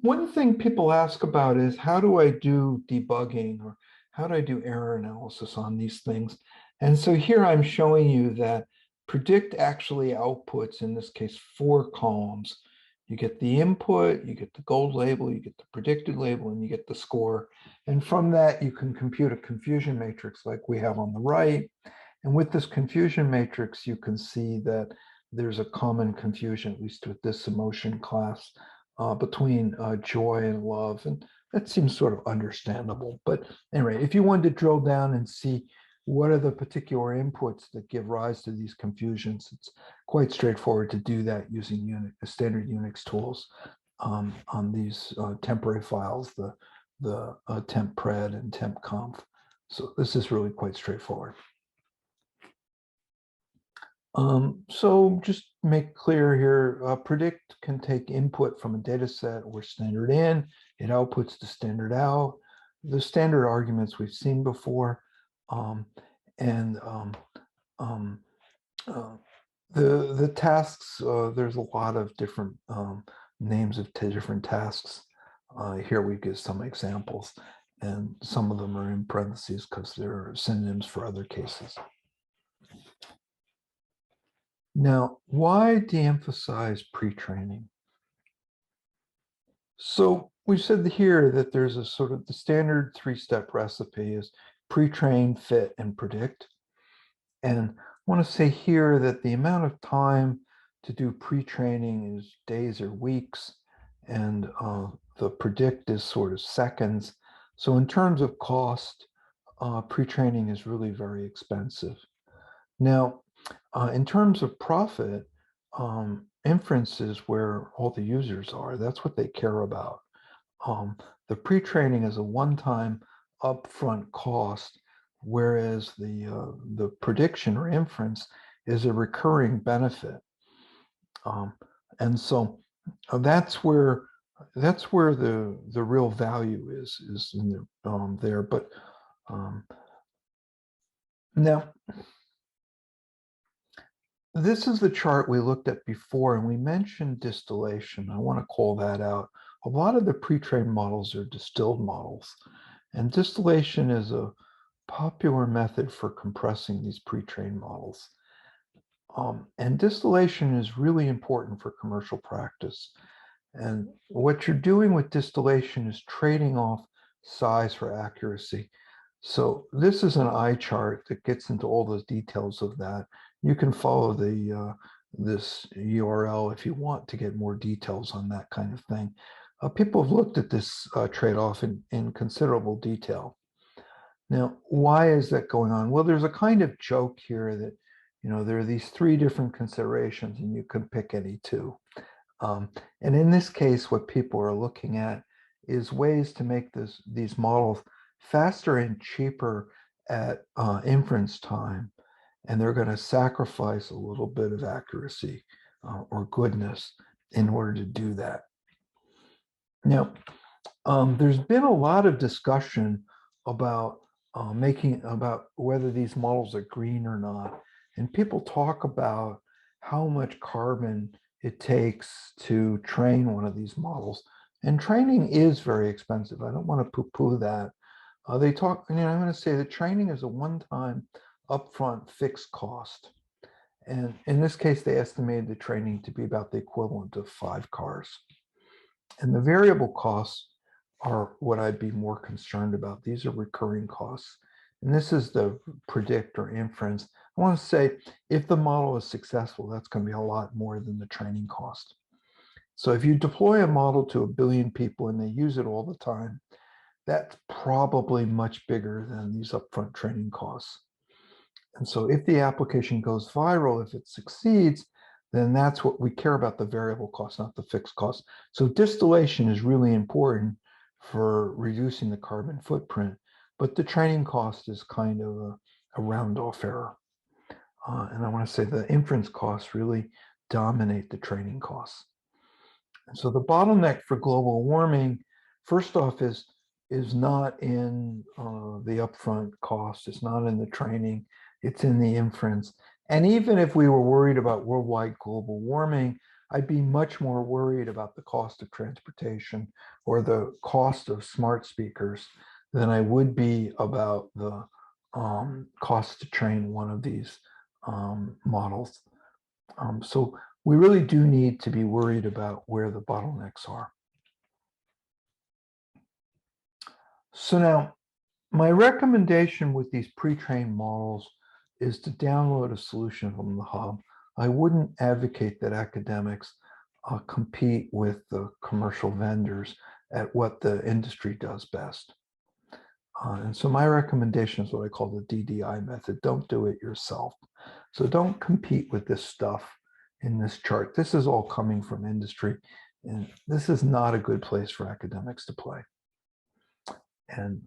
One thing people ask about is how do I do debugging, or how do I do error analysis on these things? And so here I'm showing you that predict actually outputs, in this case, 4 columns. You get the input, you get the gold label, you get the predicted label, and you get the score. And from that, you can compute a confusion matrix like we have on the right. And with this confusion matrix, you can see that there's a common confusion, at least with this emotion class. between joy and love. And that seems sort of understandable. But anyway, if you wanted to drill down and see what are the particular inputs that give rise to these confusions, it's quite straightforward to do that using standard Unix tools on these temporary files, the temp-pred and temp-conf. So this is really quite straightforward. So just make clear here, predict can take input from a data set or standard in, it outputs the standard out, the standard arguments we've seen before, and the tasks, there's a lot of different names of different tasks. Here we give some examples, and some of them are in parentheses because they're synonyms for other cases. Now, why de-emphasize pre-training? So we said here that there's a sort of the standard three-step recipe is pre-train, fit, and predict. And I want to say here that the amount of time to do pre-training is days or weeks, and the predict is sort of seconds. So in terms of cost, pre-training is really very expensive. Now, in terms of profit, inference is where all the users are. That's what they care about. The pre-training is a one-time upfront cost, whereas the prediction or inference is a recurring benefit. And so that's where the real value is in the, there. But now, this is the chart we looked at before, and we mentioned distillation. I want to call that out. A lot of the pre-trained models are distilled models, and distillation is a popular method for compressing these pre-trained models. And distillation is really important for commercial practice. And what you're doing with distillation is trading off size for accuracy. So this is an eye chart that gets into all the details of that. You can follow this URL if you want to get more details on that kind of thing. People have looked at this trade-off in considerable detail. Now, why is that going on? Well, there's a kind of joke here that, there are these three different considerations and you can pick any two. And in this case, what people are looking at is ways to make these models faster and cheaper at inference time. And they're going to sacrifice a little bit of accuracy or goodness in order to do that. Now, there's been a lot of discussion about about whether these models are green or not. And people talk about how much carbon it takes to train one of these models. And training is very expensive. I don't want to poo-poo that. They talk, I'm going to say that training is a one-time upfront fixed cost. And in this case, they estimated the training to be about the equivalent of 5 cars. And the variable costs are what I'd be more concerned about. These are recurring costs. And this is the predict or inference. I want to say if the model is successful, that's going to be a lot more than the training cost. So if you deploy a model to 1 billion people and they use it all the time, that's probably much bigger than these upfront training costs. And so if the application goes viral, if it succeeds, then that's what we care about, the variable cost, not the fixed cost. So distillation is really important for reducing the carbon footprint, but the training cost is kind of a round off error. And I want to say the inference costs really dominate the training costs. And so the bottleneck for global warming, first off, is not in the upfront cost. It's not in the training. It's in the inference. And even if we were worried about worldwide global warming, I'd be much more worried about the cost of transportation or the cost of smart speakers than I would be about the cost to train one of these models. So we really do need to be worried about where the bottlenecks are. So now, my recommendation with these pre-trained models is to download a solution from the hub. I wouldn't advocate that academics compete with the commercial vendors at what the industry does best. And so my recommendation is what I call the DDI method. Don't do it yourself. So don't compete with this stuff in this chart. This is all coming from industry, and this is not a good place for academics to play. And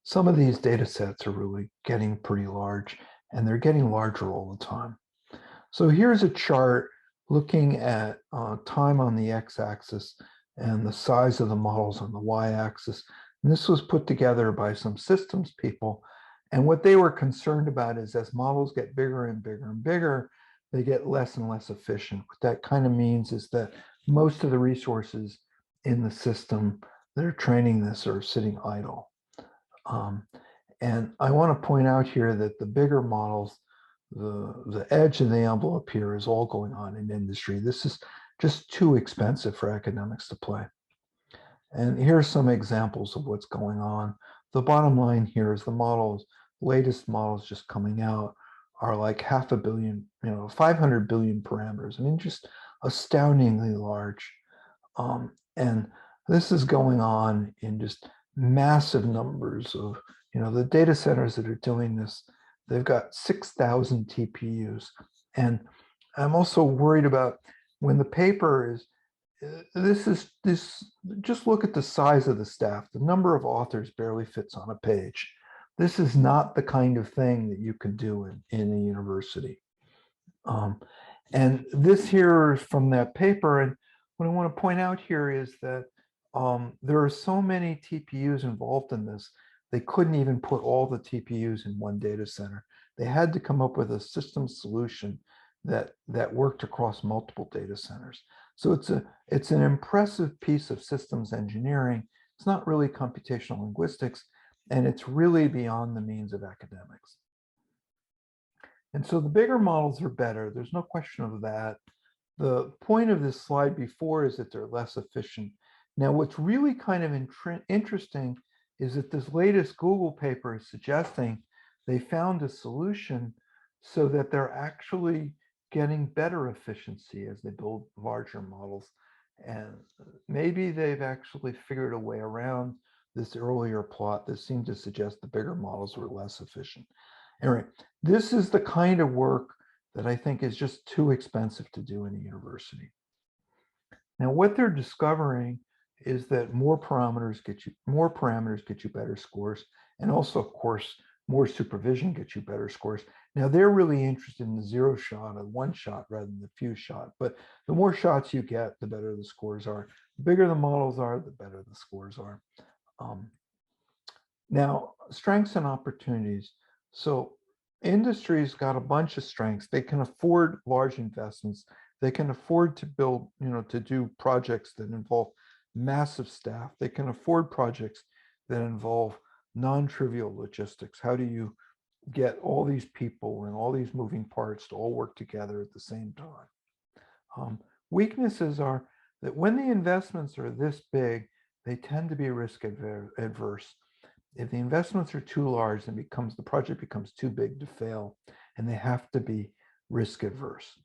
some of these data sets are really getting pretty large, and they're getting larger all the time. So here's a chart looking at time on the x-axis and the size of the models on the y-axis. And this was put together by some systems people. And what they were concerned about is as models get bigger and bigger and bigger, they get less and less efficient. What that kind of means is that most of the resources in the system that are training this are sitting idle. And I want to point out here that the bigger models, the edge of the envelope here is all going on in industry. This is just too expensive for academics to play. And here's some examples of what's going on. The bottom line here is the models, latest models just coming out are like 500 billion, 500 billion parameters. I mean, just astoundingly large. And this is going on in just massive numbers of, the data centers that are doing this, they've got 6,000 TPUs. And I'm also worried about when the paper is, just look at the size of the staff. The number of authors barely fits on a page. This is not the kind of thing that you can do in a university. And this here is from that paper. And what I want to point out here is that there are so many TPUs involved in this, they couldn't even put all the TPUs in one data center. They had to come up with a system solution that worked across multiple data centers. So it's an impressive piece of systems engineering. It's not really computational linguistics, and it's really beyond the means of academics. And so the bigger models are better. There's no question of that. The point of this slide before is that they're less efficient. Now, what's really kind of interesting is that this latest Google paper is suggesting they found a solution so that they're actually getting better efficiency as they build larger models. And maybe they've actually figured a way around this earlier plot that seemed to suggest the bigger models were less efficient. Anyway, this is the kind of work that I think is just too expensive to do in a university. Now, what they're discovering is that more parameters get you better scores, and also, of course, more supervision gets you better scores. Now, they're really interested in the zero shot or one shot rather than the few shot, but the more shots you get, the better the scores are. The bigger the models are, the better the scores are. Now, strengths and opportunities. So industry's got a bunch of strengths. They can afford large investments. They can afford to build, to do projects that involve massive staff. They can afford projects that involve non-trivial logistics. How do you get all these people and all these moving parts to all work together at the same time? Weaknesses are that when the investments are this big, they tend to be risk adverse. If the investments are too large, then the project becomes too big to fail, and they have to be risk adverse.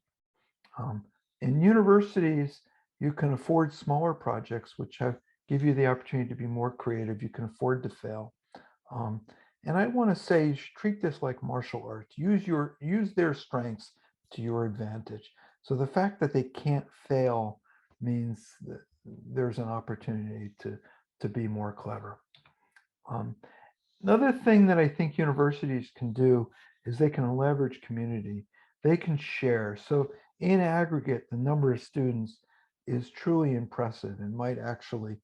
In universities, you can afford smaller projects, which give you the opportunity to be more creative. You can afford to fail. And I want to say you should treat this like martial arts. Use their strengths to your advantage. So the fact that they can't fail means that there's an opportunity to be more clever. Another thing that I think universities can do is they can leverage community. They can share. So in aggregate, the number of students is truly impressive and might actually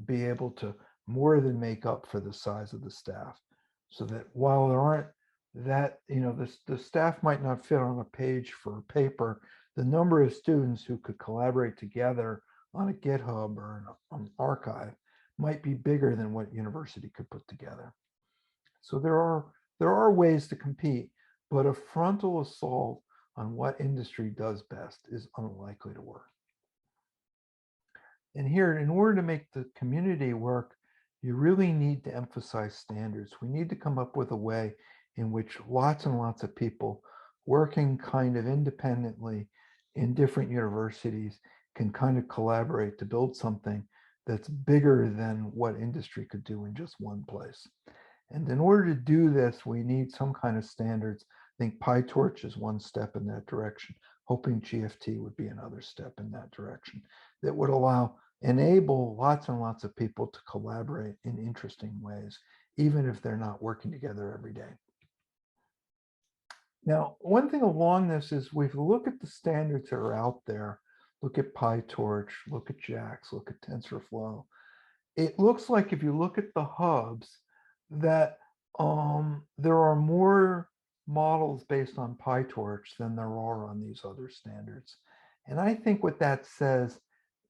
be able to more than make up for the size of the staff. So that while there aren't that, the staff might not fit on a page for a paper, the number of students who could collaborate together on a GitHub or an archive might be bigger than what university could put together. So there are ways to compete, but a frontal assault on what industry does best is unlikely to work. And here, in order to make the community work, you really need to emphasize standards. We need to come up with a way in which lots and lots of people working kind of independently in different universities can kind of collaborate to build something that's bigger than what industry could do in just one place. And in order to do this, we need some kind of standards. I think PyTorch is one step in that direction. Hoping GFT would be another step in that direction that would enable lots and lots of people to collaborate in interesting ways, even if they're not working together every day. Now, one thing along this is we look at the standards that are out there, look at PyTorch, look at JAX, look at TensorFlow. It looks like if you look at the hubs that there are more models based on PyTorch than there are on these other standards. And I think what that says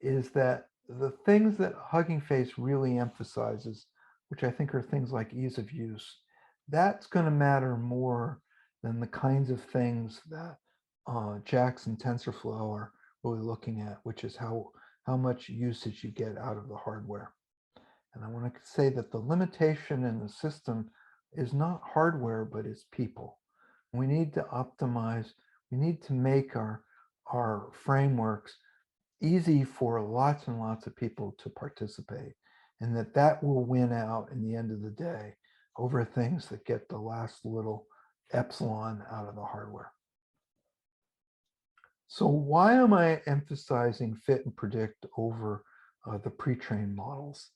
is that the things that Hugging Face really emphasizes, which I think are things like ease of use, that's going to matter more than the kinds of things that JAX and TensorFlow are really looking at, which is how much usage you get out of the hardware. And I want to say that the limitation in the system is not hardware, but it's people. We need to optimize, we need to make our frameworks easy for lots and lots of people to participate, and that will win out in the end of the day over things that get the last little epsilon out of the hardware. So why am I emphasizing fit and predict over the pre-trained models?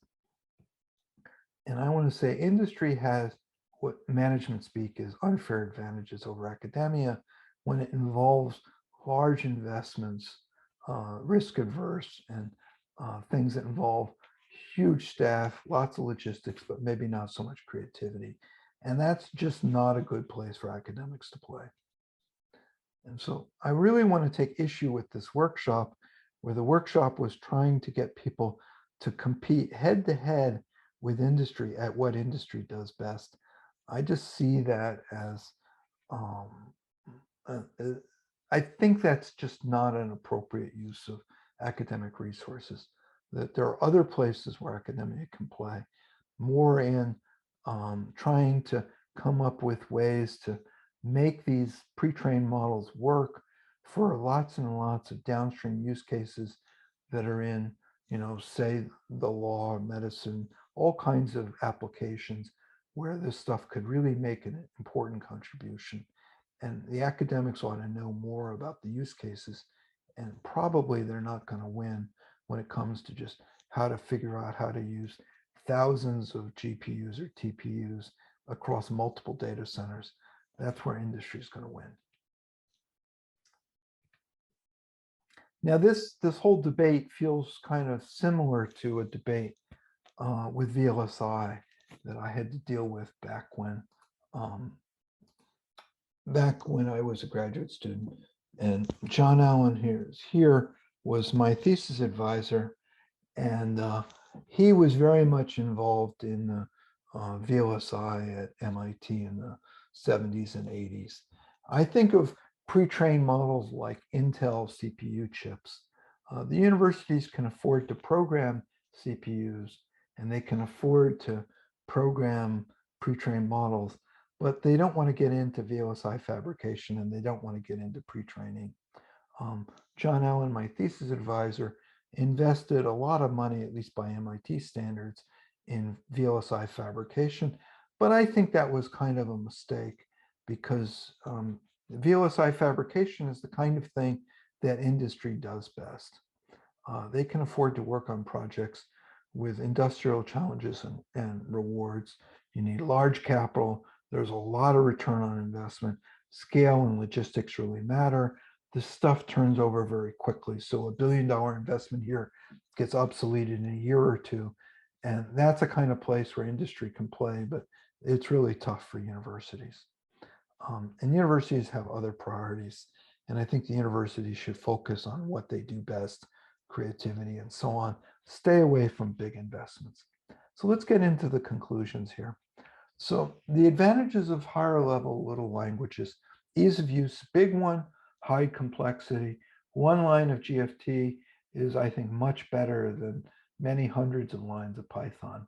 And I want to say industry has what management speak is unfair advantages over academia when it involves large investments, risk adverse, and things that involve huge staff, lots of logistics, but maybe not so much creativity. And that's just not a good place for academics to play. And so I really want to take issue with this workshop, where the workshop was trying to get people to compete head to head with industry at what industry does best. I just see that as, I think that's just not an appropriate use of academic resources. That there are other places where academia can play, more in trying to come up with ways to make these pre-trained models work for lots and lots of downstream use cases that are in, say the law, medicine, all kinds of applications where this stuff could really make an important contribution. And the academics ought to know more about the use cases, and probably they're not going to win when it comes to just how to figure out how to use thousands of GPUs or TPUs across multiple data centers. That's where industry is going to win. Now, this whole debate feels kind of similar to a debate with VLSI that I had to deal with back when I was a graduate student. And John Allen here was my thesis advisor, and he was very much involved in VLSI at MIT in the 70s and 80s. I think of pre-trained models like Intel CPU chips. The universities can afford to program CPUs, and they can afford to program pre-trained models, but they don't want to get into VLSI fabrication, and they don't want to get into pre-training. John Allen, my thesis advisor, invested a lot of money, at least by MIT standards, in VLSI fabrication. But I think that was kind of a mistake, because VLSI fabrication is the kind of thing that industry does best. They can afford to work on projects with industrial challenges and rewards. You need large capital. There's a lot of return on investment. Scale and logistics really matter. This stuff turns over very quickly. So $1 billion investment here gets obsoleted in a year or two. And that's a kind of place where industry can play, but it's really tough for universities. And universities have other priorities. And I think the universities should focus on what they do best, creativity and so on. Stay away from big investments. So let's get into the conclusions here. So the advantages of higher level little languages: ease of use, big one; high complexity. One line of GFT is, I think, much better than many hundreds of lines of Python.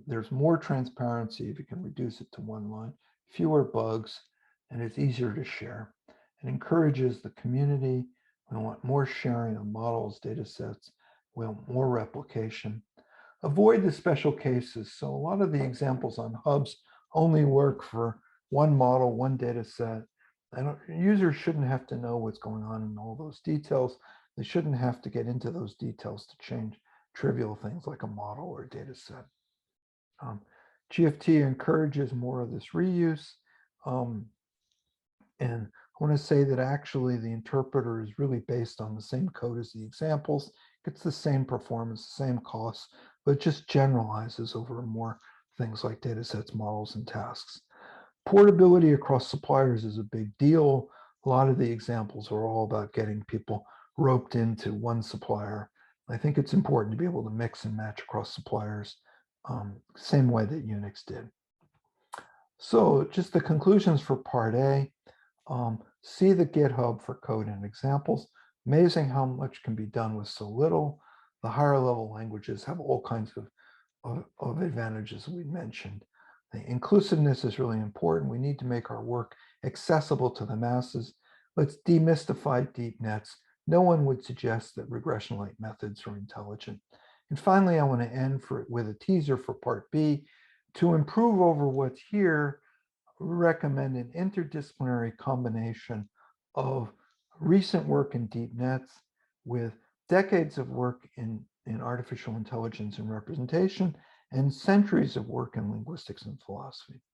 There's more transparency if you can reduce it to one line, fewer bugs, and it's easier to share. It encourages the community. We want more sharing of models, data sets. We want more replication. Avoid the special cases. So a lot of the examples on hubs only work for one model, one data set. And users shouldn't have to know what's going on in all those details. They shouldn't have to get into those details to change trivial things like a model or a data set. GFT encourages more of this reuse. And I want to say that actually the interpreter is really based on the same code as the examples. Gets the same performance, the same costs, but it just generalizes over more things like data sets, models, and tasks. Portability across suppliers is a big deal. A lot of the examples are all about getting people roped into one supplier. I think it's important to be able to mix and match across suppliers, same way that Unix did. So just the conclusions for part A. See the GitHub for code and examples. Amazing how much can be done with so little. The higher level languages have all kinds of advantages we mentioned. The inclusiveness is really important. We need to make our work accessible to the masses. Let's demystify deep nets. No one would suggest that regression-like methods are intelligent. And finally, I want to end with a teaser for part B. To improve over what's here, recommend an interdisciplinary combination of recent work in deep nets with decades of work in artificial intelligence and representation and centuries of work in linguistics and philosophy.